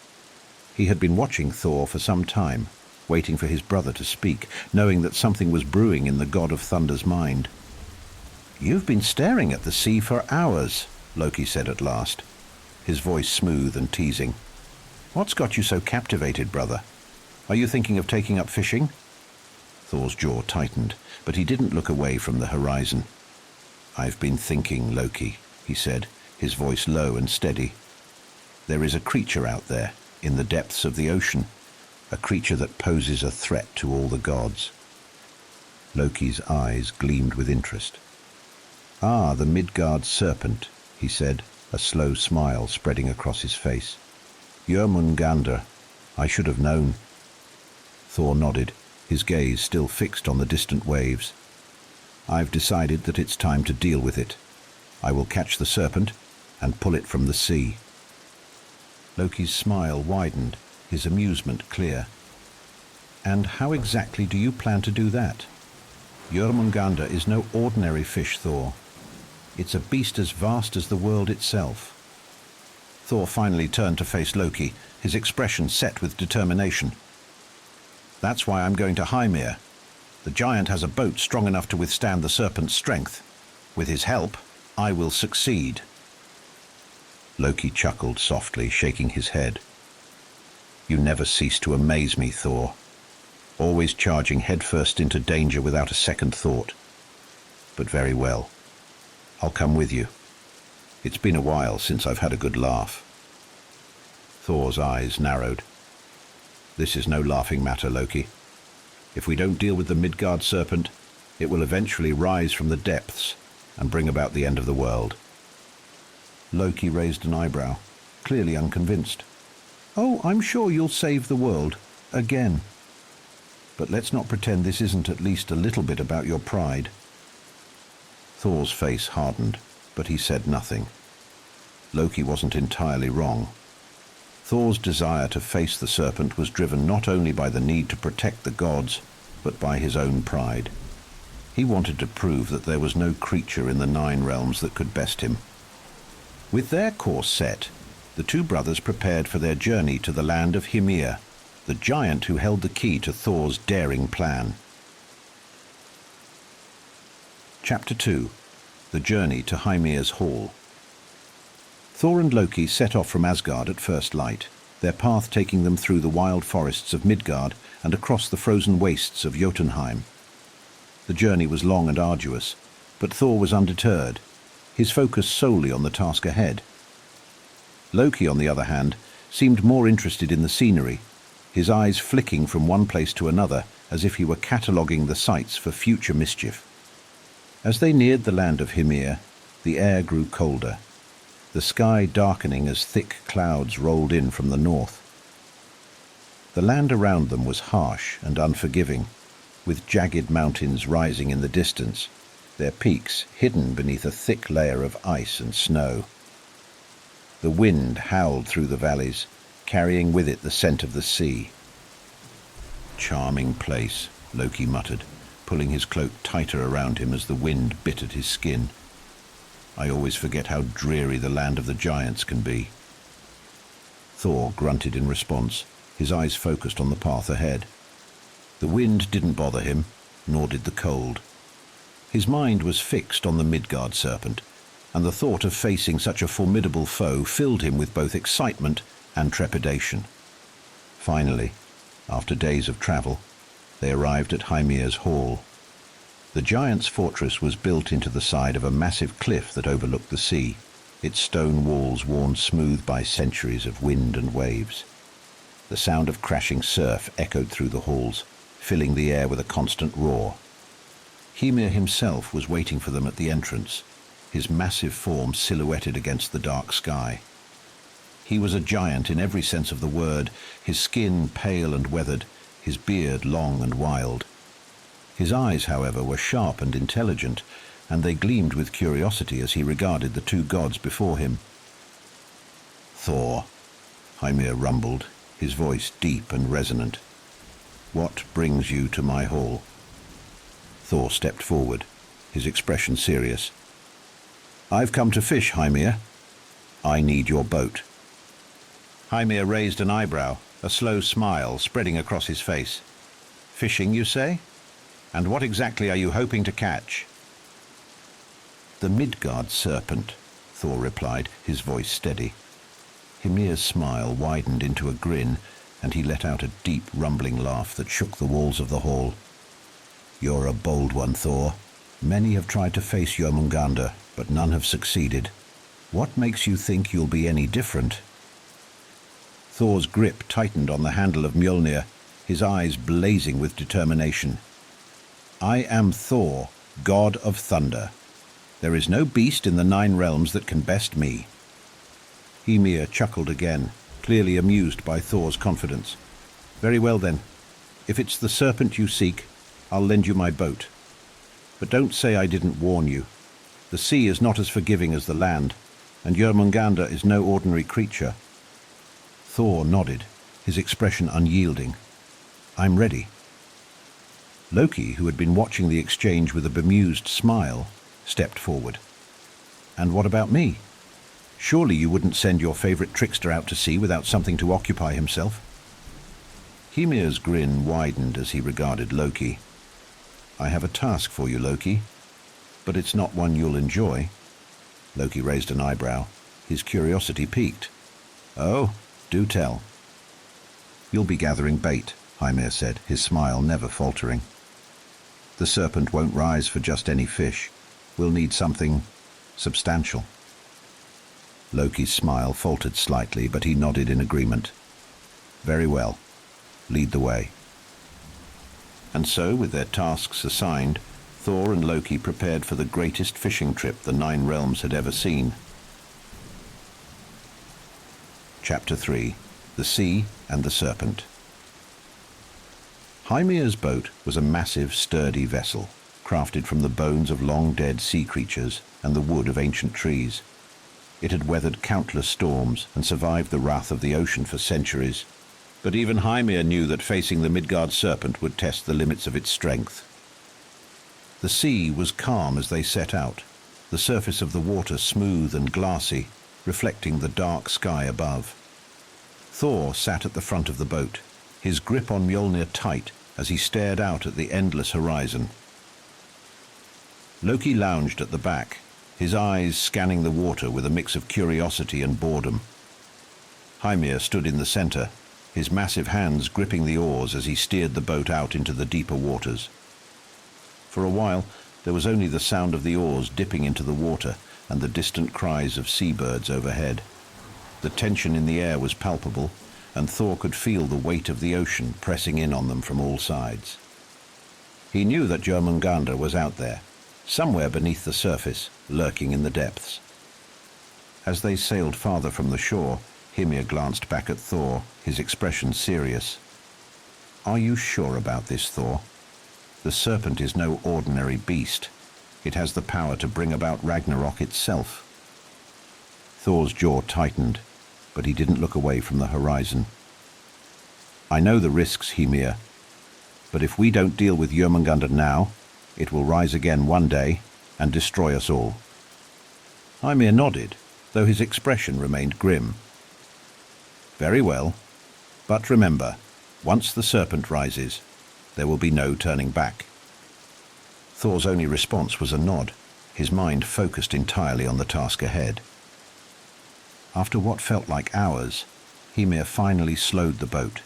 He had been watching Thor for some time, waiting for his brother to speak, knowing that something was brewing in the god of thunder's mind. "You've been staring at the sea for hours," Loki said at last, his voice smooth and teasing. "What's got you so captivated, brother? Are you thinking of taking up fishing?" Thor's jaw tightened, but he didn't look away from the horizon. "I've been thinking, Loki," he said, his voice low and steady. "There is a creature out there, in the depths of the ocean, a creature that poses a threat to all the gods." Loki's eyes gleamed with interest. "Ah, the Midgard Serpent," he said, a slow smile spreading across his face. "Jörmungandr, I should have known." Thor nodded, his gaze still fixed on the distant waves. "I've decided that it's time to deal with it. I will catch the serpent and pull it from the sea." Loki's smile widened, his amusement clear. "And how exactly do you plan to do that? Jörmungandr is no ordinary fish, Thor. It's a beast as vast as the world itself." Thor finally turned to face Loki, his expression set with determination. "That's why I'm going to Hymir. The giant has a boat strong enough to withstand the serpent's strength. With his help, I will succeed." Loki chuckled softly, shaking his head. "You never cease to amaze me, Thor. Always charging headfirst into danger without a second thought. But very well. I'll come with you. It's been a while since I've had a good laugh." Thor's eyes narrowed. "This is no laughing matter, Loki. If we don't deal with the Midgard Serpent, it will eventually rise from the depths and bring about the end of the world." Loki raised an eyebrow, clearly unconvinced. "Oh, I'm sure you'll save the world, again. But let's not pretend this isn't at least a little bit about your pride." Thor's face hardened, but he said nothing. Loki wasn't entirely wrong. Thor's desire to face the serpent was driven not only by the need to protect the gods, but by his own pride. He wanted to prove that there was no creature in the 9 realms that could best him. With their course set, the two brothers prepared for their journey to the land of Hymir, the giant who held the key to Thor's daring plan. Chapter 2. The Journey to Hymir's Hall. Thor and Loki set off from Asgard at first light, their path taking them through the wild forests of Midgard and across the frozen wastes of Jotunheim. The journey was long and arduous, but Thor was undeterred, his focus solely on the task ahead. Loki, on the other hand, seemed more interested in the scenery, his eyes flicking from one place to another as if he were cataloguing the sights for future mischief. As they neared the land of Hymir, the air grew colder, the sky darkening as thick clouds rolled in from the north. The land around them was harsh and unforgiving, with jagged mountains rising in the distance, their peaks hidden beneath a thick layer of ice and snow. The wind howled through the valleys, carrying with it the scent of the sea. "Charming place," Loki muttered, pulling his cloak tighter around him as the wind bit at his skin. "I always forget how dreary the land of the giants can be." Thor grunted in response, his eyes focused on the path ahead. The wind didn't bother him, nor did the cold. His mind was fixed on the Midgard Serpent, and the thought of facing such a formidable foe filled him with both excitement and trepidation. Finally, after days of travel, they arrived at Hymir's hall. The giant's fortress was built into the side of a massive cliff that overlooked the sea, its stone walls worn smooth by centuries of wind and waves. The sound of crashing surf echoed through the halls, filling the air with a constant roar. Hymir himself was waiting for them at the entrance, his massive form silhouetted against the dark sky. He was a giant in every sense of the word, his skin pale and weathered, his beard long and wild. His eyes, however, were sharp and intelligent, and they gleamed with curiosity as he regarded the two gods before him. "Thor," Hymir rumbled, his voice deep and resonant. "What brings you to my hall?" Thor stepped forward, his expression serious. "I've come to fish, Hymir. I need your boat." Hymir raised an eyebrow, a slow smile spreading across his face. "Fishing, you say? And what exactly are you hoping to catch?" "The Midgard Serpent," Thor replied, his voice steady. Hymir's smile widened into a grin, and he let out a deep, rumbling laugh that shook the walls of the hall. "You're a bold one, Thor. Many have tried to face Jörmungandr, but none have succeeded. What makes you think you'll be any different?" Thor's grip tightened on the handle of Mjolnir, his eyes blazing with determination. "I am Thor, god of thunder. There is no beast in the 9 realms that can best me." Hymir chuckled again, clearly amused by Thor's confidence. "Very well then. If it's the serpent you seek, I'll lend you my boat. But don't say I didn't warn you. The sea is not as forgiving as the land, and Jörmungandr is no ordinary creature." Thor nodded, his expression unyielding. "I'm ready." Loki, who had been watching the exchange with a bemused smile, stepped forward. "And what about me? Surely you wouldn't send your favorite trickster out to sea without something to occupy himself?" Hymir's grin widened as he regarded Loki. "I have a task for you, Loki, but it's not one you'll enjoy." Loki raised an eyebrow, his curiosity piqued. "Oh, do tell." "You'll be gathering bait," Hymir said, his smile never faltering. "The serpent won't rise for just any fish. We'll need something substantial." Loki's smile faltered slightly, but he nodded in agreement. "Very well. Lead the way." And so, with their tasks assigned, Thor and Loki prepared for the greatest fishing trip the 9 realms had ever seen. Chapter 3. The Sea and the Serpent. Hymir's boat was a massive, sturdy vessel, crafted from the bones of long-dead sea creatures and the wood of ancient trees. It had weathered countless storms and survived the wrath of the ocean for centuries, but even Hymir knew that facing the Midgard Serpent would test the limits of its strength. The sea was calm as they set out, the surface of the water smooth and glassy, reflecting the dark sky above. Thor sat at the front of the boat, his grip on Mjolnir tight as he stared out at the endless horizon. Loki lounged at the back, his eyes scanning the water with a mix of curiosity and boredom. Hymir stood in the center, his massive hands gripping the oars as he steered the boat out into the deeper waters. For a while, there was only the sound of the oars dipping into the water and the distant cries of seabirds overhead. The tension in the air was palpable, and Thor could feel the weight of the ocean pressing in on them from all sides. He knew that Jörmungandr was out there, somewhere beneath the surface, lurking in the depths. As they sailed farther from the shore, Hymir glanced back at Thor, his expression serious. "Are you sure about this, Thor? The serpent is no ordinary beast. It has the power to bring about Ragnarok itself." Thor's jaw tightened, but he didn't look away from the horizon. "I know the risks, Hymir, but if we don't deal with Jörmungandr now, it will rise again one day and destroy us all." Hymir nodded, though his expression remained grim. "Very well, but remember, once the serpent rises, there will be no turning back." Thor's only response was a nod, his mind focused entirely on the task ahead. After what felt like hours, Hymir finally slowed the boat,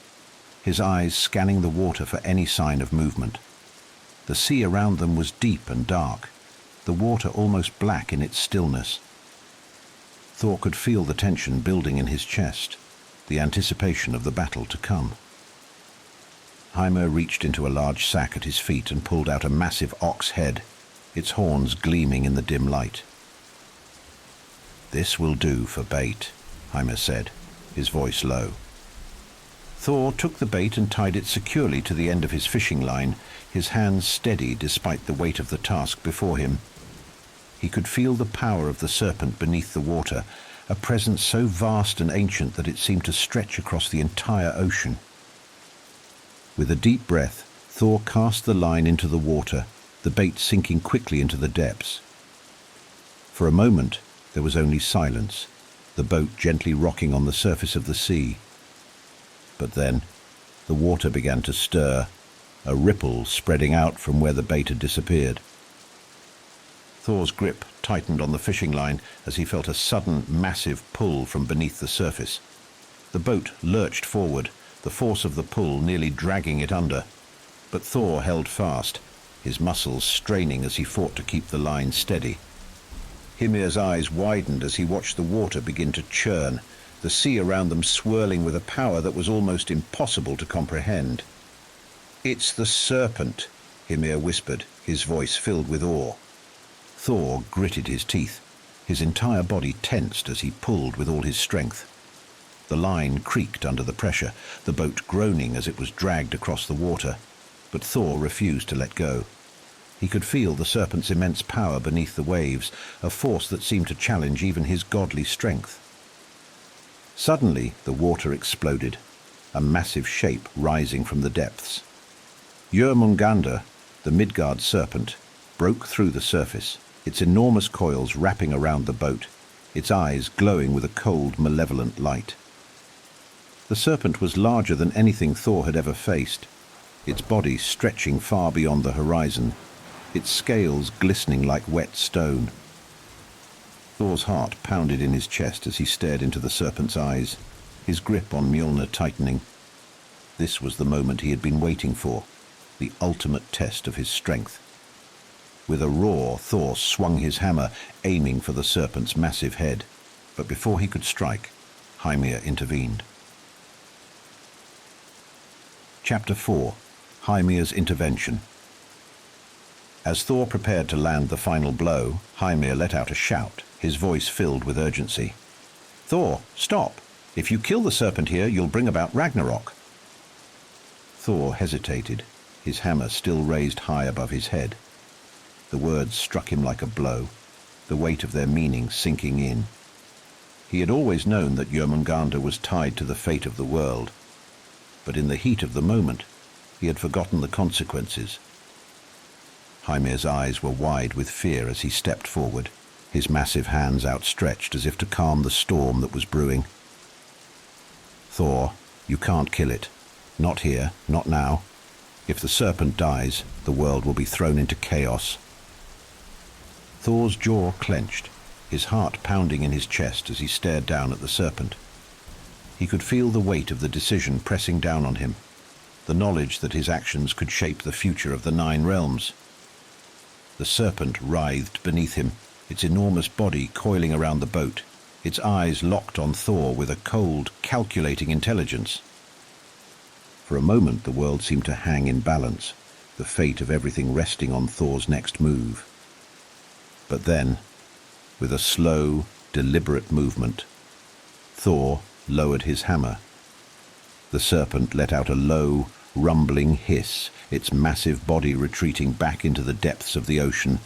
his eyes scanning the water for any sign of movement. The sea around them was deep and dark, the water almost black in its stillness. Thor could feel the tension building in his chest, the anticipation of the battle to come. Hymir reached into a large sack at his feet and pulled out a massive ox head, its horns gleaming in the dim light. "This will do for bait," Hymir said, his voice low. Thor took the bait and tied it securely to the end of his fishing line, his hands steady despite the weight of the task before him. He could feel the power of the serpent beneath the water, a presence so vast and ancient that it seemed to stretch across the entire ocean. With a deep breath, Thor cast the line into the water, the bait sinking quickly into the depths. For a moment, there was only silence, the boat gently rocking on the surface of the sea. But then, the water began to stir, a ripple spreading out from where the bait had disappeared. Thor's grip tightened on the fishing line as he felt a sudden, massive pull from beneath the surface. The boat lurched forward, the force of the pull nearly dragging it under. But Thor held fast, his muscles straining as he fought to keep the line steady. Hymir's eyes widened as he watched the water begin to churn, the sea around them swirling with a power that was almost impossible to comprehend. "It's the serpent," Hymir whispered, his voice filled with awe. Thor gritted his teeth, his entire body tensed as he pulled with all his strength. The line creaked under the pressure, the boat groaning as it was dragged across the water, but Thor refused to let go. He could feel the serpent's immense power beneath the waves, a force that seemed to challenge even his godly strength. Suddenly, the water exploded, a massive shape rising from the depths. Jörmungandr, the Midgard Serpent, broke through the surface, its enormous coils wrapping around the boat, its eyes glowing with a cold, malevolent light. The serpent was larger than anything Thor had ever faced, its body stretching far beyond the horizon, its scales glistening like wet stone. Thor's heart pounded in his chest as he stared into the serpent's eyes, his grip on Mjolnir tightening. This was the moment he had been waiting for, the ultimate test of his strength. With a roar, Thor swung his hammer, aiming for the serpent's massive head. But before he could strike, Hymir intervened. Chapter 4. Hymir's Intervention. As Thor prepared to land the final blow, Hymir let out a shout, his voice filled with urgency. "Thor, stop! If you kill the serpent here, you'll bring about Ragnarok." Thor hesitated, his hammer still raised high above his head. The words struck him like a blow, the weight of their meaning sinking in. He had always known that Jörmungandr was tied to the fate of the world, but in the heat of the moment, he had forgotten the consequences. Hymir's eyes were wide with fear as he stepped forward, his massive hands outstretched as if to calm the storm that was brewing. "Thor, you can't kill it. Not here, not now. If the serpent dies, the world will be thrown into chaos." Thor's jaw clenched, his heart pounding in his chest as he stared down at the serpent. He could feel the weight of the decision pressing down on him, the knowledge that his actions could shape the future of the 9 realms. The serpent writhed beneath him, its enormous body coiling around the boat, its eyes locked on Thor with a cold, calculating intelligence. For a moment the world seemed to hang in balance, the fate of everything resting on Thor's next move. But then, with a slow, deliberate movement, Thor lowered his hammer. The serpent let out a low, rumbling hiss, its massive body retreating back into the depths of the ocean.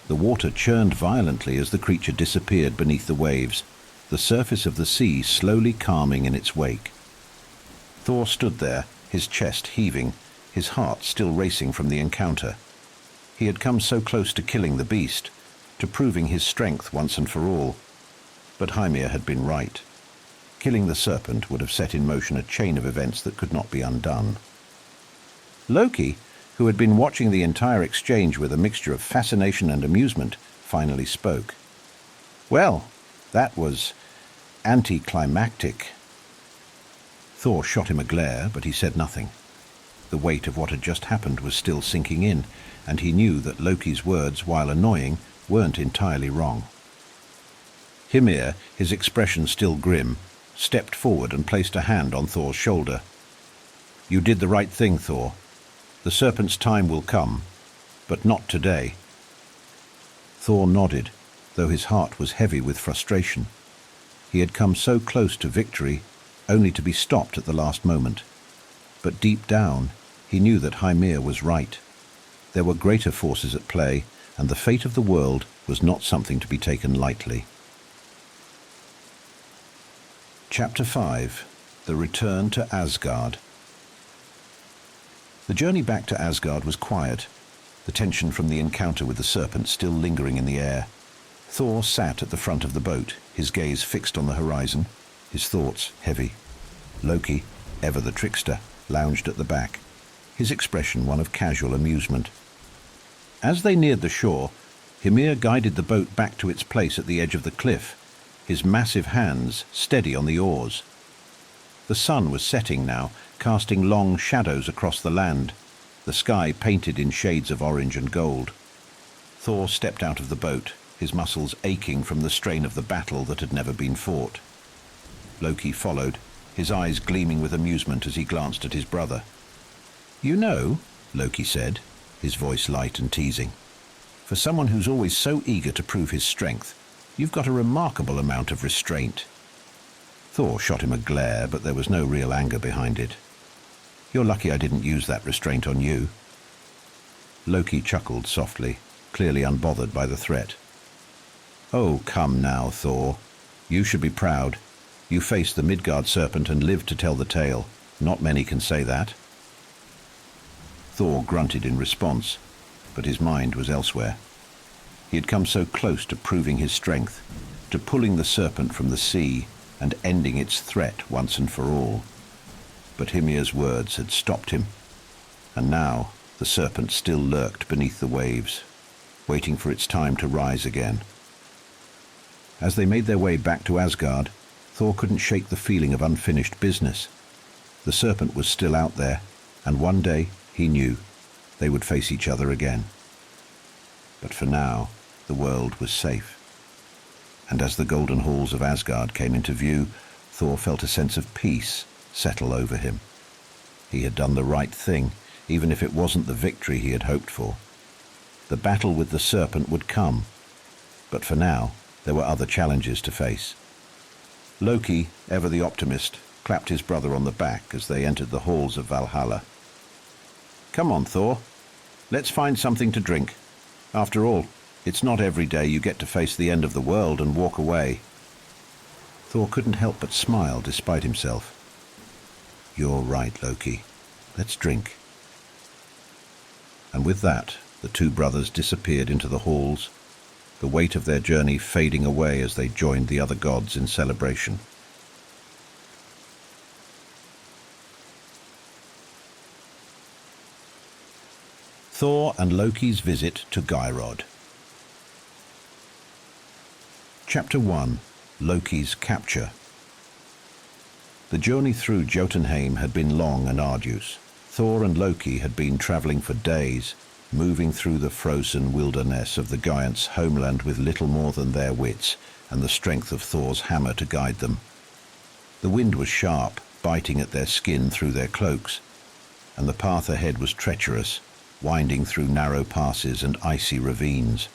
The water churned violently as the creature disappeared beneath the waves, the surface of the sea slowly calming in its wake. Thor stood there, his chest heaving, his heart still racing from the encounter. He had come so close to killing the beast, to proving his strength once and for all. But Hymir had been right. Killing the serpent would have set in motion a chain of events that could not be undone. Loki, who had been watching the entire exchange with a mixture of fascination and amusement, finally spoke. "Well, that was anticlimactic." Thor shot him a glare, but he said nothing. The weight of what had just happened was still sinking in, and he knew that Loki's words, while annoying, weren't entirely wrong. Hymir, his expression still grim, stepped forward and placed a hand on Thor's shoulder. "You did the right thing, Thor. The serpent's time will come, but not today." Thor nodded, though his heart was heavy with frustration. He had come so close to victory, only to be stopped at the last moment. But deep down, he knew that Hymir was right. There were greater forces at play, and the fate of the world was not something to be taken lightly. Chapter 5. The Return to Asgard. The journey back to Asgard was quiet, the tension from the encounter with the serpent still lingering in the air. Thor sat at the front of the boat, his gaze fixed on the horizon, his thoughts heavy. Loki, ever the trickster, lounged at the back, his expression one of casual amusement. As they neared the shore, Hymir guided the boat back to its place at the edge of the cliff, his massive hands steady on the oars. The sun was setting now, casting long shadows across the land, the sky painted in shades of orange and gold. Thor stepped out of the boat, his muscles aching from the strain of the battle that had never been fought. Loki followed, his eyes gleaming with amusement as he glanced at his brother. "You know," Loki said, his voice light and teasing, "for someone who's always so eager to prove his strength, you've got a remarkable amount of restraint." Thor shot him a glare, but there was no real anger behind it. "You're lucky I didn't use that restraint on you." Loki chuckled softly, clearly unbothered by the threat. "Oh, come now, Thor. You should be proud. You faced the Midgard Serpent and lived to tell the tale. Not many can say that." Thor grunted in response, but his mind was elsewhere. He had come so close to proving his strength, to pulling the serpent from the sea and ending its threat once and for all. But Hymir's words had stopped him, and now the serpent still lurked beneath the waves, waiting for its time to rise again. As they made their way back to Asgard, Thor couldn't shake the feeling of unfinished business. The serpent was still out there, and one day, he knew, they would face each other again. But for now, the world was safe. And as the golden halls of Asgard came into view, Thor felt a sense of peace settle over him. He had done the right thing, even if it wasn't the victory he had hoped for. The battle with the serpent would come, but for now, there were other challenges to face. Loki, ever the optimist, clapped his brother on the back as they entered the halls of Valhalla. "Come on, Thor. Let's find something to drink. After all, it's not every day you get to face the end of the world and walk away." Thor couldn't help but smile despite himself. "You're right, Loki. Let's drink." And with that, the two brothers disappeared into the halls, the weight of their journey fading away as they joined the other gods in celebration. Thor and Loki's visit to Geirrod. Chapter 1. Loki's capture. The journey through Jotunheim had been long and arduous. Thor and Loki had been travelling for days, moving through the frozen wilderness of the giants' homeland with little more than their wits, and the strength of Thor's hammer to guide them. The wind was sharp, biting at their skin through their cloaks, and the path ahead was treacherous, winding through narrow passes and icy ravines.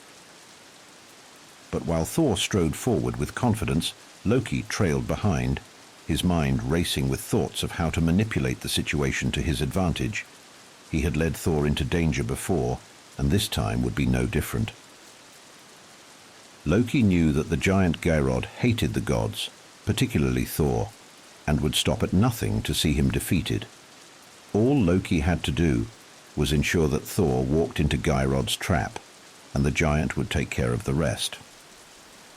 But while Thor strode forward with confidence, Loki trailed behind, his mind racing with thoughts of how to manipulate the situation to his advantage. He had led Thor into danger before, and this time would be no different. Loki knew that the giant Geirrod hated the gods, particularly Thor, and would stop at nothing to see him defeated. All Loki had to do was ensure that Thor walked into Geirrod's trap, and the giant would take care of the rest.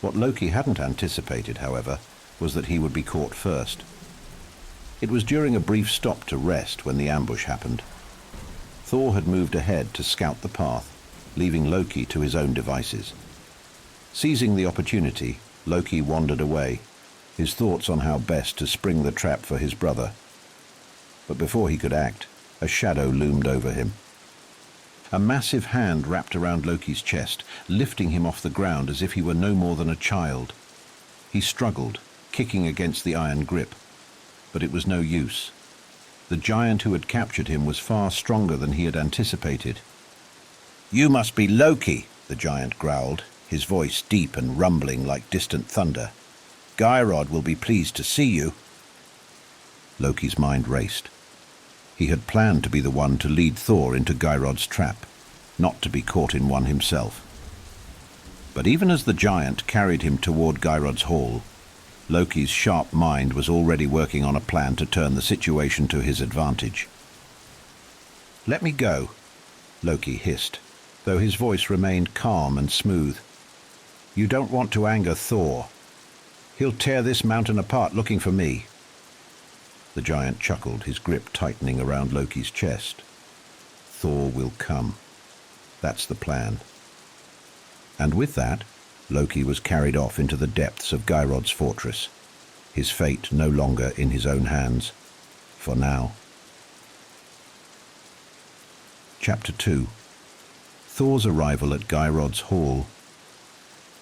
What Loki hadn't anticipated, however, was that he would be caught first. It was during a brief stop to rest when the ambush happened. Thor had moved ahead to scout the path, leaving Loki to his own devices. Seizing the opportunity, Loki wandered away, his thoughts on how best to spring the trap for his brother. But before he could act, a shadow loomed over him. A massive hand wrapped around Loki's chest, lifting him off the ground as if he were no more than a child. He struggled, kicking against the iron grip, but it was no use. The giant who had captured him was far stronger than he had anticipated. "You must be Loki," the giant growled, his voice deep and rumbling like distant thunder. "Geirrod will be pleased to see you." Loki's mind raced. He had planned to be the one to lead Thor into Geirrod's trap, not to be caught in one himself. But even as the giant carried him toward Geirrod's hall, Loki's sharp mind was already working on a plan to turn the situation to his advantage. "Let me go," Loki hissed, though his voice remained calm and smooth. "You don't want to anger Thor. He'll tear this mountain apart looking for me." The giant chuckled, his grip tightening around Loki's chest. "Thor will come. That's the plan." And with that, Loki was carried off into the depths of Geirrod's fortress, his fate no longer in his own hands, for now. Chapter 2. Thor's arrival at Geirrod's hall.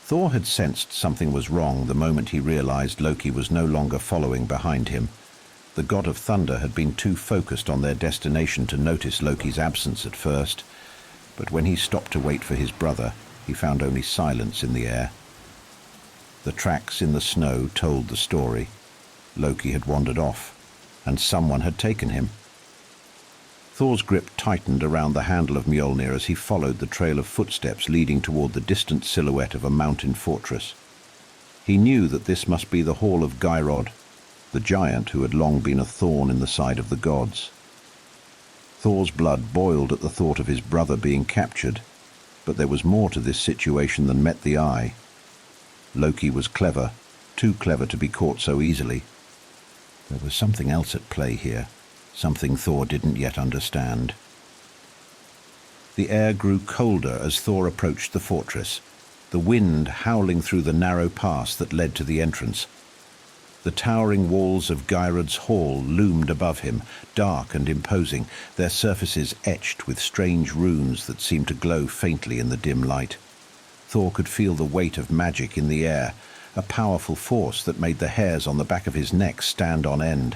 Thor had sensed something was wrong the moment he realized Loki was no longer following behind him. The god of thunder had been too focused on their destination to notice Loki's absence at first, but when he stopped to wait for his brother, he found only silence in the air. The tracks in the snow told the story. Loki had wandered off, and someone had taken him. Thor's grip tightened around the handle of Mjolnir as he followed the trail of footsteps leading toward the distant silhouette of a mountain fortress. He knew that this must be the hall of Geirrod, the giant who had long been a thorn in the side of the gods. Thor's blood boiled at the thought of his brother being captured, but there was more to this situation than met the eye. Loki was clever, too clever to be caught so easily. There was something else at play here, something Thor didn't yet understand. The air grew colder as Thor approached the fortress, the wind howling through the narrow pass that led to the entrance. The towering walls of Geirrod's hall loomed above him, dark and imposing, their surfaces etched with strange runes that seemed to glow faintly in the dim light. Thor could feel the weight of magic in the air, a powerful force that made the hairs on the back of his neck stand on end.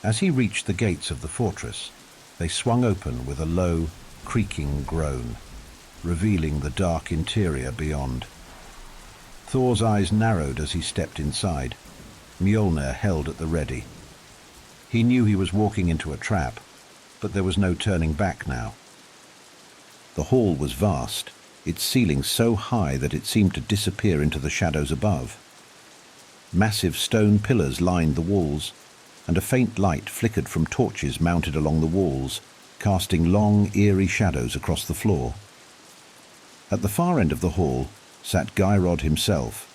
As he reached the gates of the fortress, they swung open with a low, creaking groan, revealing the dark interior beyond. Thor's eyes narrowed as he stepped inside, Mjolnir held at the ready. He knew he was walking into a trap, but there was no turning back now. The hall was vast, its ceiling so high that it seemed to disappear into the shadows above. Massive stone pillars lined the walls, and a faint light flickered from torches mounted along the walls, casting long, eerie shadows across the floor. At the far end of the hall sat Geirrod himself,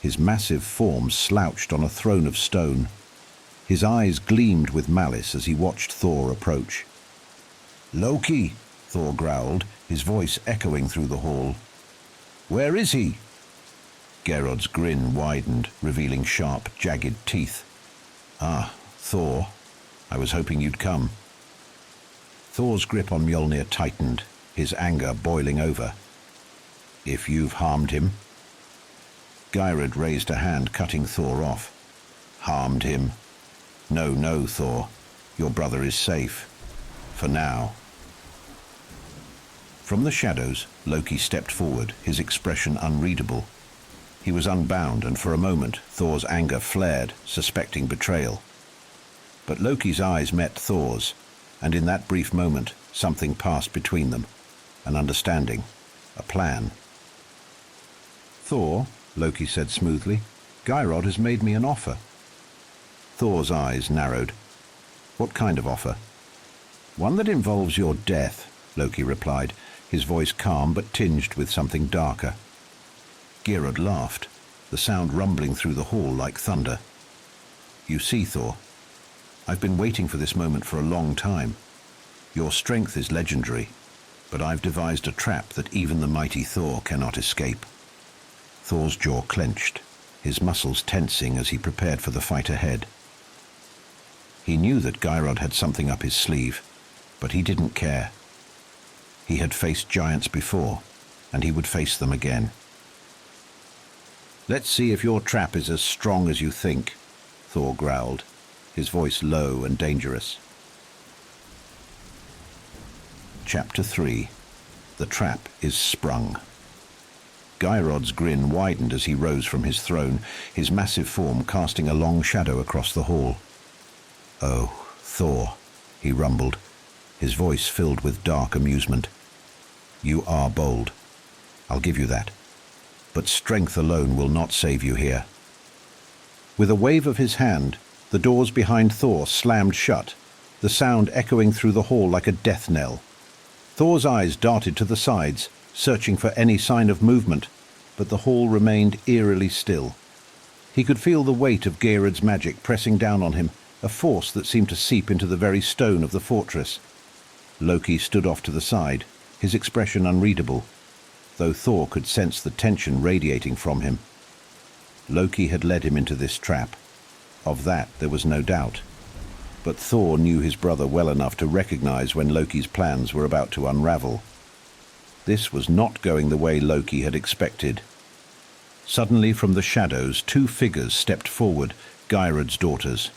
his massive form slouched on a throne of stone. His eyes gleamed with malice as he watched Thor approach. "Loki," Thor growled, his voice echoing through the hall. "Where is he?" Geirrod's grin widened, revealing sharp, jagged teeth. "Ah, Thor, I was hoping you'd come." Thor's grip on Mjolnir tightened, his anger boiling over. "If you've harmed him." Geirrod raised a hand, cutting Thor off. Harmed him? No, no, Thor. Your brother is safe. For now. From the shadows, Loki stepped forward, his expression unreadable. He was unbound, and for a moment Thor's anger flared, suspecting betrayal. But Loki's eyes met Thor's, and in that brief moment something passed between them. An understanding. A plan. Thor, Loki said smoothly, Geirrod has made me an offer. Thor's eyes narrowed. What kind of offer? One that involves your death, Loki replied, his voice calm but tinged with something darker. Geirrod laughed, the sound rumbling through the hall like thunder. You see, Thor, I've been waiting for this moment for a long time. Your strength is legendary, but I've devised a trap that even the mighty Thor cannot escape. Thor's jaw clenched, his muscles tensing as he prepared for the fight ahead. He knew that Geirrod had something up his sleeve, but he didn't care. He had faced giants before, and he would face them again. Let's see if your trap is as strong as you think, Thor growled, his voice low and dangerous. Chapter 3. The Trap is Sprung. Geirrod's grin widened as he rose from his throne, his massive form casting a long shadow across the hall. Oh, Thor, he rumbled, his voice filled with dark amusement. You are bold. I'll give you that. But strength alone will not save you here. With a wave of his hand, the doors behind Thor slammed shut, the sound echoing through the hall like a death knell. Thor's eyes darted to the sides, searching for any sign of movement, but the hall remained eerily still. He could feel the weight of Geirrod's magic pressing down on him, a force that seemed to seep into the very stone of the fortress. Loki stood off to the side, his expression unreadable, though Thor could sense the tension radiating from him. Loki had led him into this trap. Of that there was no doubt. But Thor knew his brother well enough to recognize when Loki's plans were about to unravel. This was not going the way Loki had expected. Suddenly from the shadows, two figures stepped forward, Geirrod's daughters.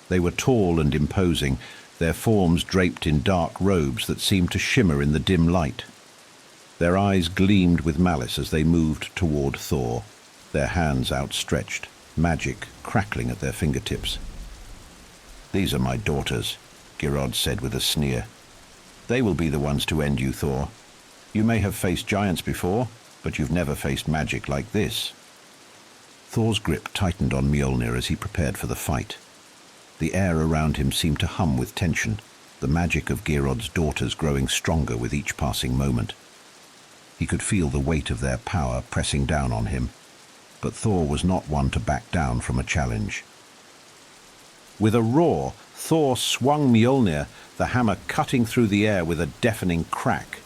They were tall and imposing, their forms draped in dark robes that seemed to shimmer in the dim light. Their eyes gleamed with malice as they moved toward Thor, their hands outstretched, magic crackling at their fingertips. These are my daughters, Geirrod said with a sneer. They will be the ones to end you, Thor. You may have faced giants before, but you've never faced magic like this. Thor's grip tightened on Mjolnir as he prepared for the fight. The air around him seemed to hum with tension, the magic of Geirrod's daughters growing stronger with each passing moment. He could feel the weight of their power pressing down on him, but Thor was not one to back down from a challenge. With a roar, Thor swung Mjolnir, the hammer cutting through the air with a deafening crack.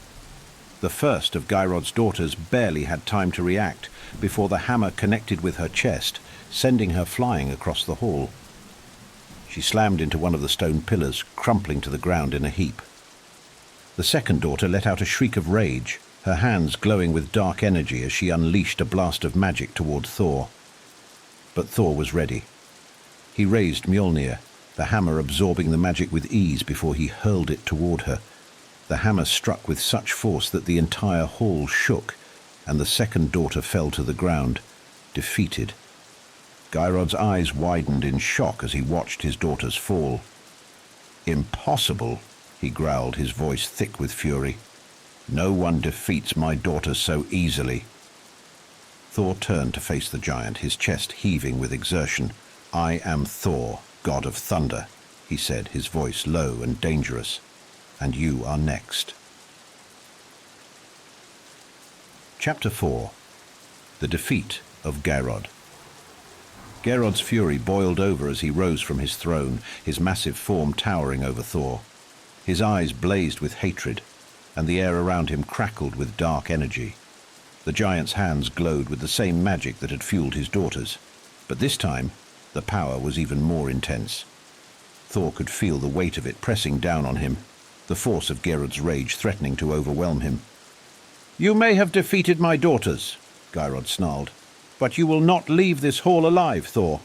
The first of Geirrod's daughters barely had time to react before the hammer connected with her chest, sending her flying across the hall. She slammed into one of the stone pillars, crumpling to the ground in a heap. The second daughter let out a shriek of rage, her hands glowing with dark energy as she unleashed a blast of magic toward Thor. But Thor was ready. He raised Mjolnir, the hammer absorbing the magic with ease before he hurled it toward her. The hammer struck with such force that the entire hall shook, and the second daughter fell to the ground, defeated. Geirrod's eyes widened in shock as he watched his daughters fall. "Impossible," he growled, his voice thick with fury. "No one defeats my daughters so easily." Thor turned to face the giant, his chest heaving with exertion. "I am Thor, god of thunder," he said, his voice low and dangerous. "And you are next." Chapter 4. The Defeat of Geirrod. Geirrod's fury boiled over as he rose from his throne, his massive form towering over Thor. His eyes blazed with hatred, and the air around him crackled with dark energy. The giant's hands glowed with the same magic that had fueled his daughters, but this time the power was even more intense. Thor could feel the weight of it pressing down on him, the force of Geirrod's rage threatening to overwhelm him. "You may have defeated my daughters," Geirrod snarled, But you will not leave this hall alive, Thor."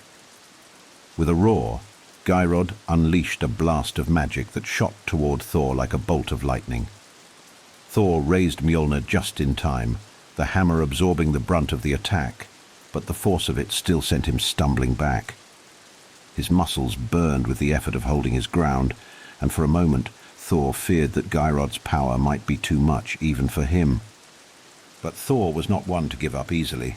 With a roar, Geirrod unleashed a blast of magic that shot toward Thor like a bolt of lightning. Thor raised Mjolnir just in time, the hammer absorbing the brunt of the attack, but the force of it still sent him stumbling back. His muscles burned with the effort of holding his ground, and for a moment Thor feared that Geirrod's power might be too much even for him. But Thor was not one to give up easily.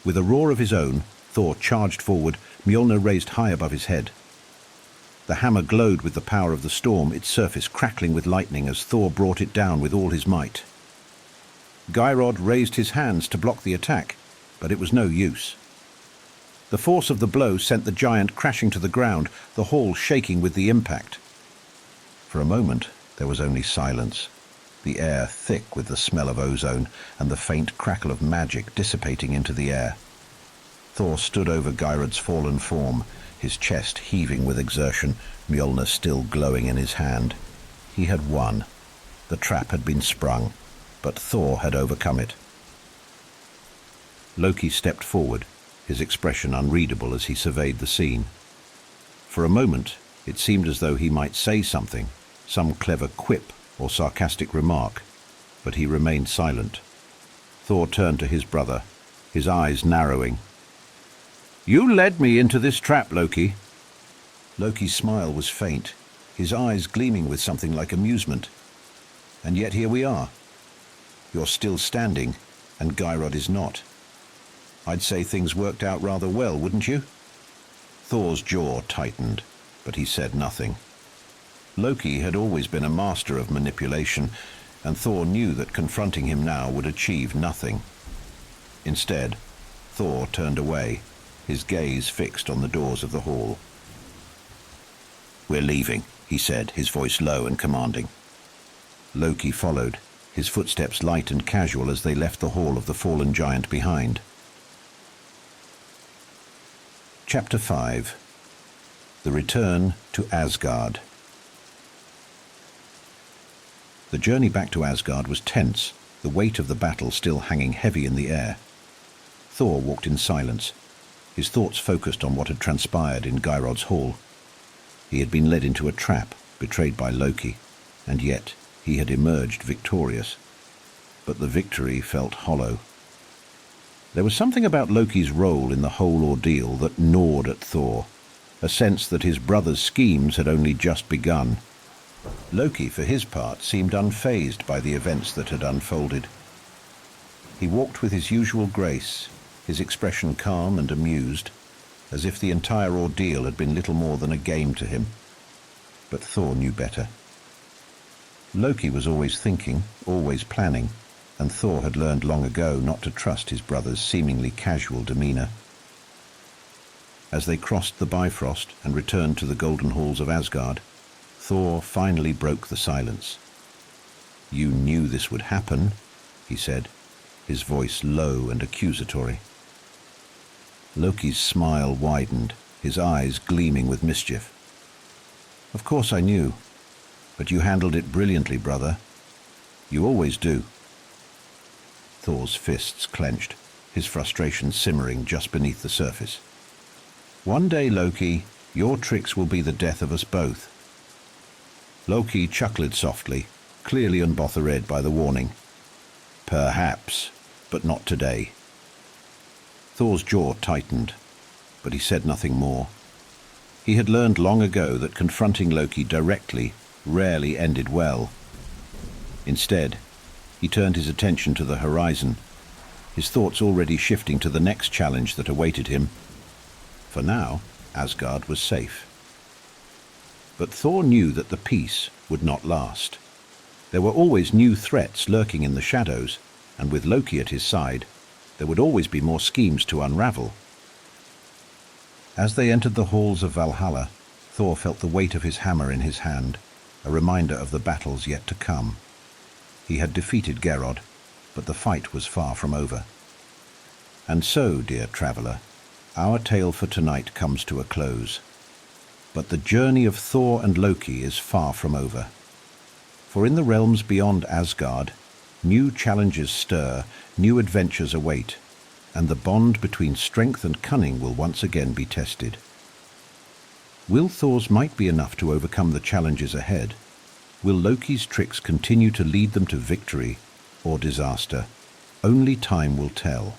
With a roar of his own, Thor charged forward, Mjolnir raised high above his head. The hammer glowed with the power of the storm, its surface crackling with lightning as Thor brought it down with all his might. Geirrod raised his hands to block the attack, but it was no use. The force of the blow sent the giant crashing to the ground, the hall shaking with the impact. For a moment there was only silence, the air thick with the smell of ozone and the faint crackle of magic dissipating into the air. Thor stood over Geirrod's fallen form, his chest heaving with exertion, Mjolnir still glowing in his hand. He had won. The trap had been sprung, but Thor had overcome it. Loki stepped forward, his expression unreadable as he surveyed the scene. For a moment it seemed as though he might say something, some clever quip or sarcastic remark, but he remained silent. Thor turned to his brother, his eyes narrowing. "You led me into this trap, Loki." Loki's smile was faint, his eyes gleaming with something like amusement. "And yet here we are. You're still standing, and Geirrod is not. I'd say things worked out rather well, wouldn't you?" Thor's jaw tightened, but he said nothing. Loki had always been a master of manipulation, and Thor knew that confronting him now would achieve nothing. Instead, Thor turned away, his gaze fixed on the doors of the hall. "We're leaving," he said, his voice low and commanding. Loki followed, his footsteps light and casual as they left the hall of the fallen giant behind. Chapter 5. The Return to Asgard. The journey back to Asgard was tense, the weight of the battle still hanging heavy in the air. Thor walked in silence, his thoughts focused on what had transpired in Geirrod's hall. He had been led into a trap, betrayed by Loki, and yet he had emerged victorious. But the victory felt hollow. There was something about Loki's role in the whole ordeal that gnawed at Thor, a sense that his brother's schemes had only just begun. Loki, for his part, seemed unfazed by the events that had unfolded. He walked with his usual grace, his expression calm and amused, as if the entire ordeal had been little more than a game to him. But Thor knew better. Loki was always thinking, always planning, and Thor had learned long ago not to trust his brother's seemingly casual demeanor. As they crossed the Bifrost and returned to the golden halls of Asgard, Thor finally broke the silence. "You knew this would happen," he said, his voice low and accusatory. Loki's smile widened, his eyes gleaming with mischief. "Of course I knew, but you handled it brilliantly, brother. You always do." Thor's fists clenched, his frustration simmering just beneath the surface. "One day, Loki, your tricks will be the death of us both." Loki chuckled softly, clearly unbothered by the warning. "Perhaps, but not today." Thor's jaw tightened, but he said nothing more. He had learned long ago that confronting Loki directly rarely ended well. Instead, he turned his attention to the horizon, his thoughts already shifting to the next challenge that awaited him. For now, Asgard was safe. But Thor knew that the peace would not last. There were always new threats lurking in the shadows, and with Loki at his side, there would always be more schemes to unravel. As they entered the halls of Valhalla, Thor felt the weight of his hammer in his hand, a reminder of the battles yet to come. He had defeated Geirrod, but the fight was far from over. And so, dear traveller, our tale for tonight comes to a close. But the journey of Thor and Loki is far from over. For in the realms beyond Asgard, new challenges stir, new adventures await, and the bond between strength and cunning will once again be tested. Will Thor's might be enough to overcome the challenges ahead? Will Loki's tricks continue to lead them to victory or disaster? Only time will tell.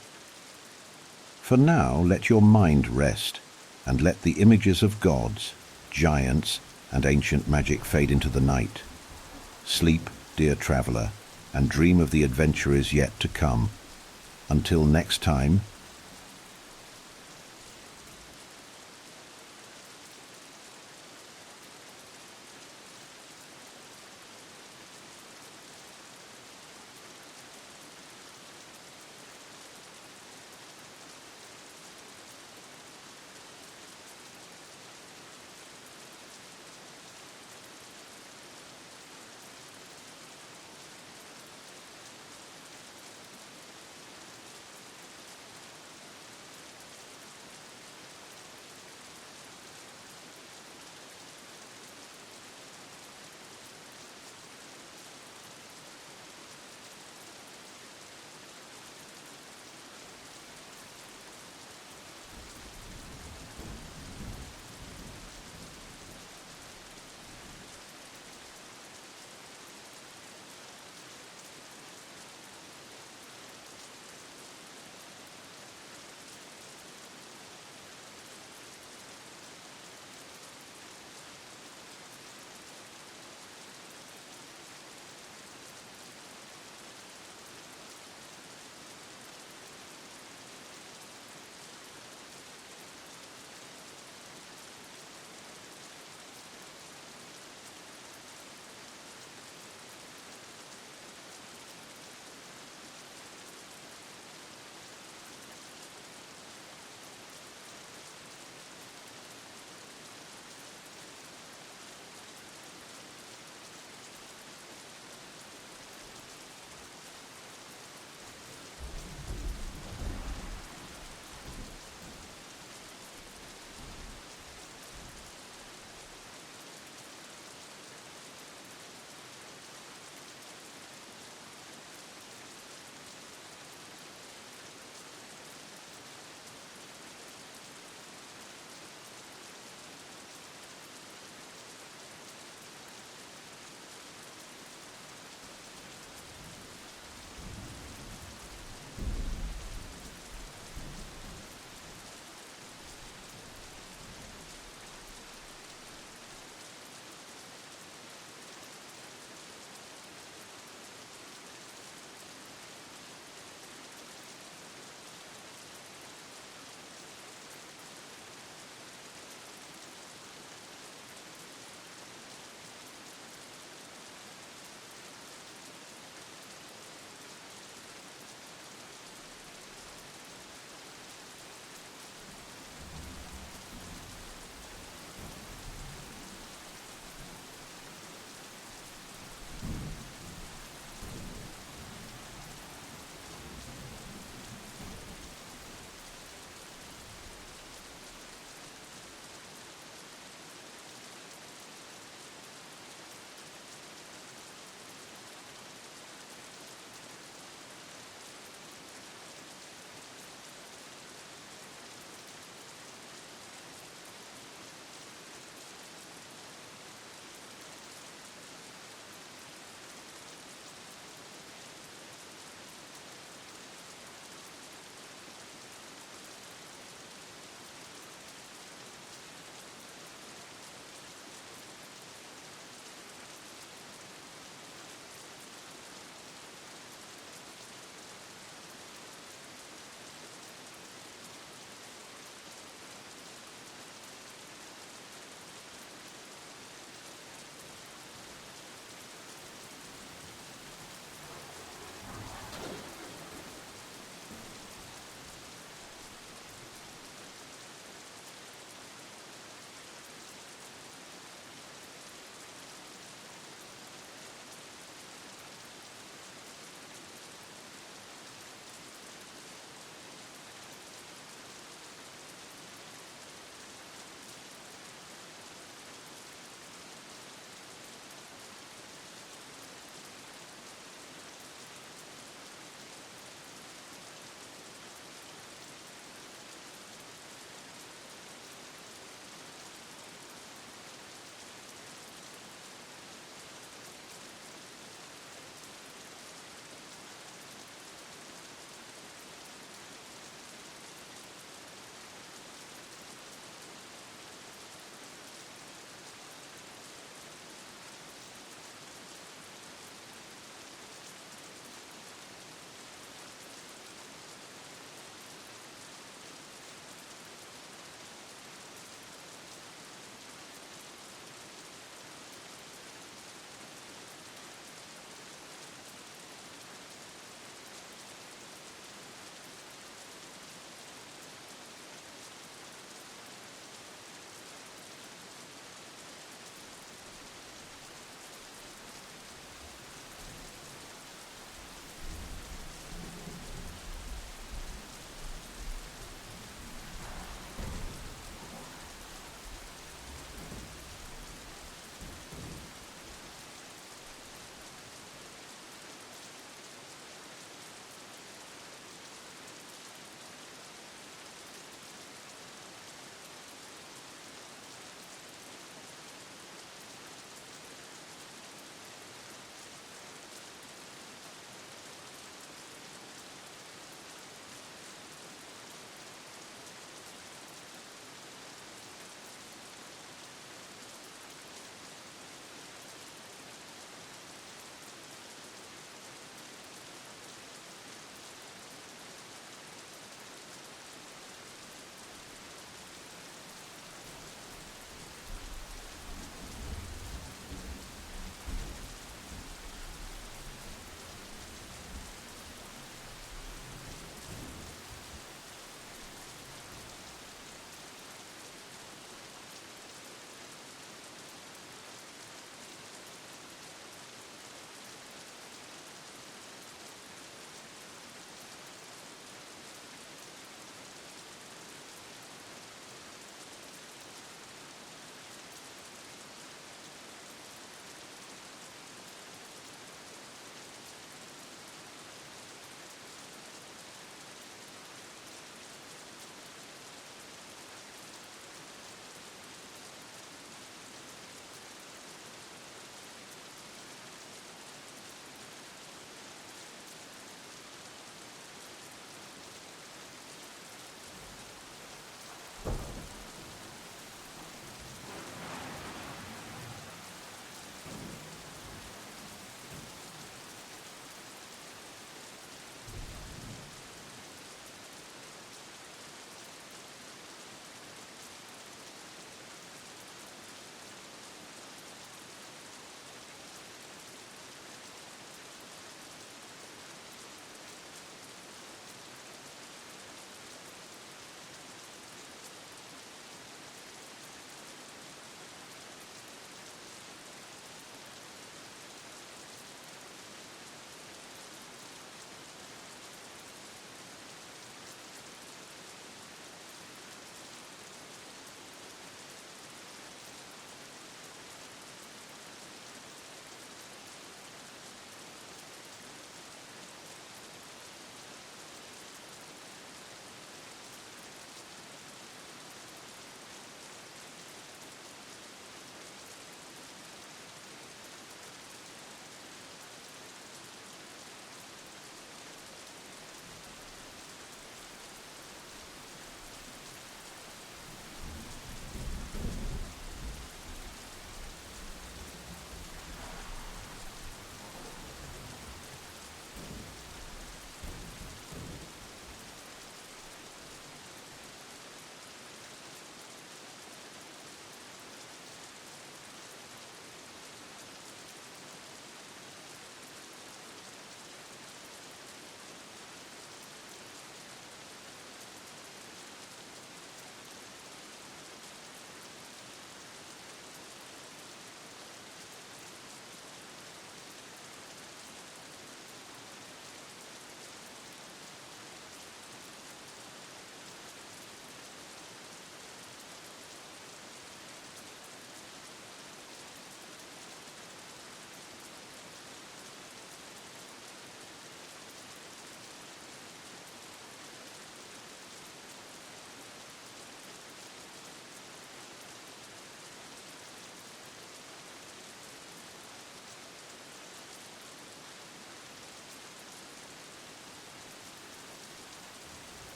For now, let your mind rest, and let the images of gods, giants, and ancient magic fade into the night. Sleep, dear traveler, and dream of the adventures yet to come. Until next time,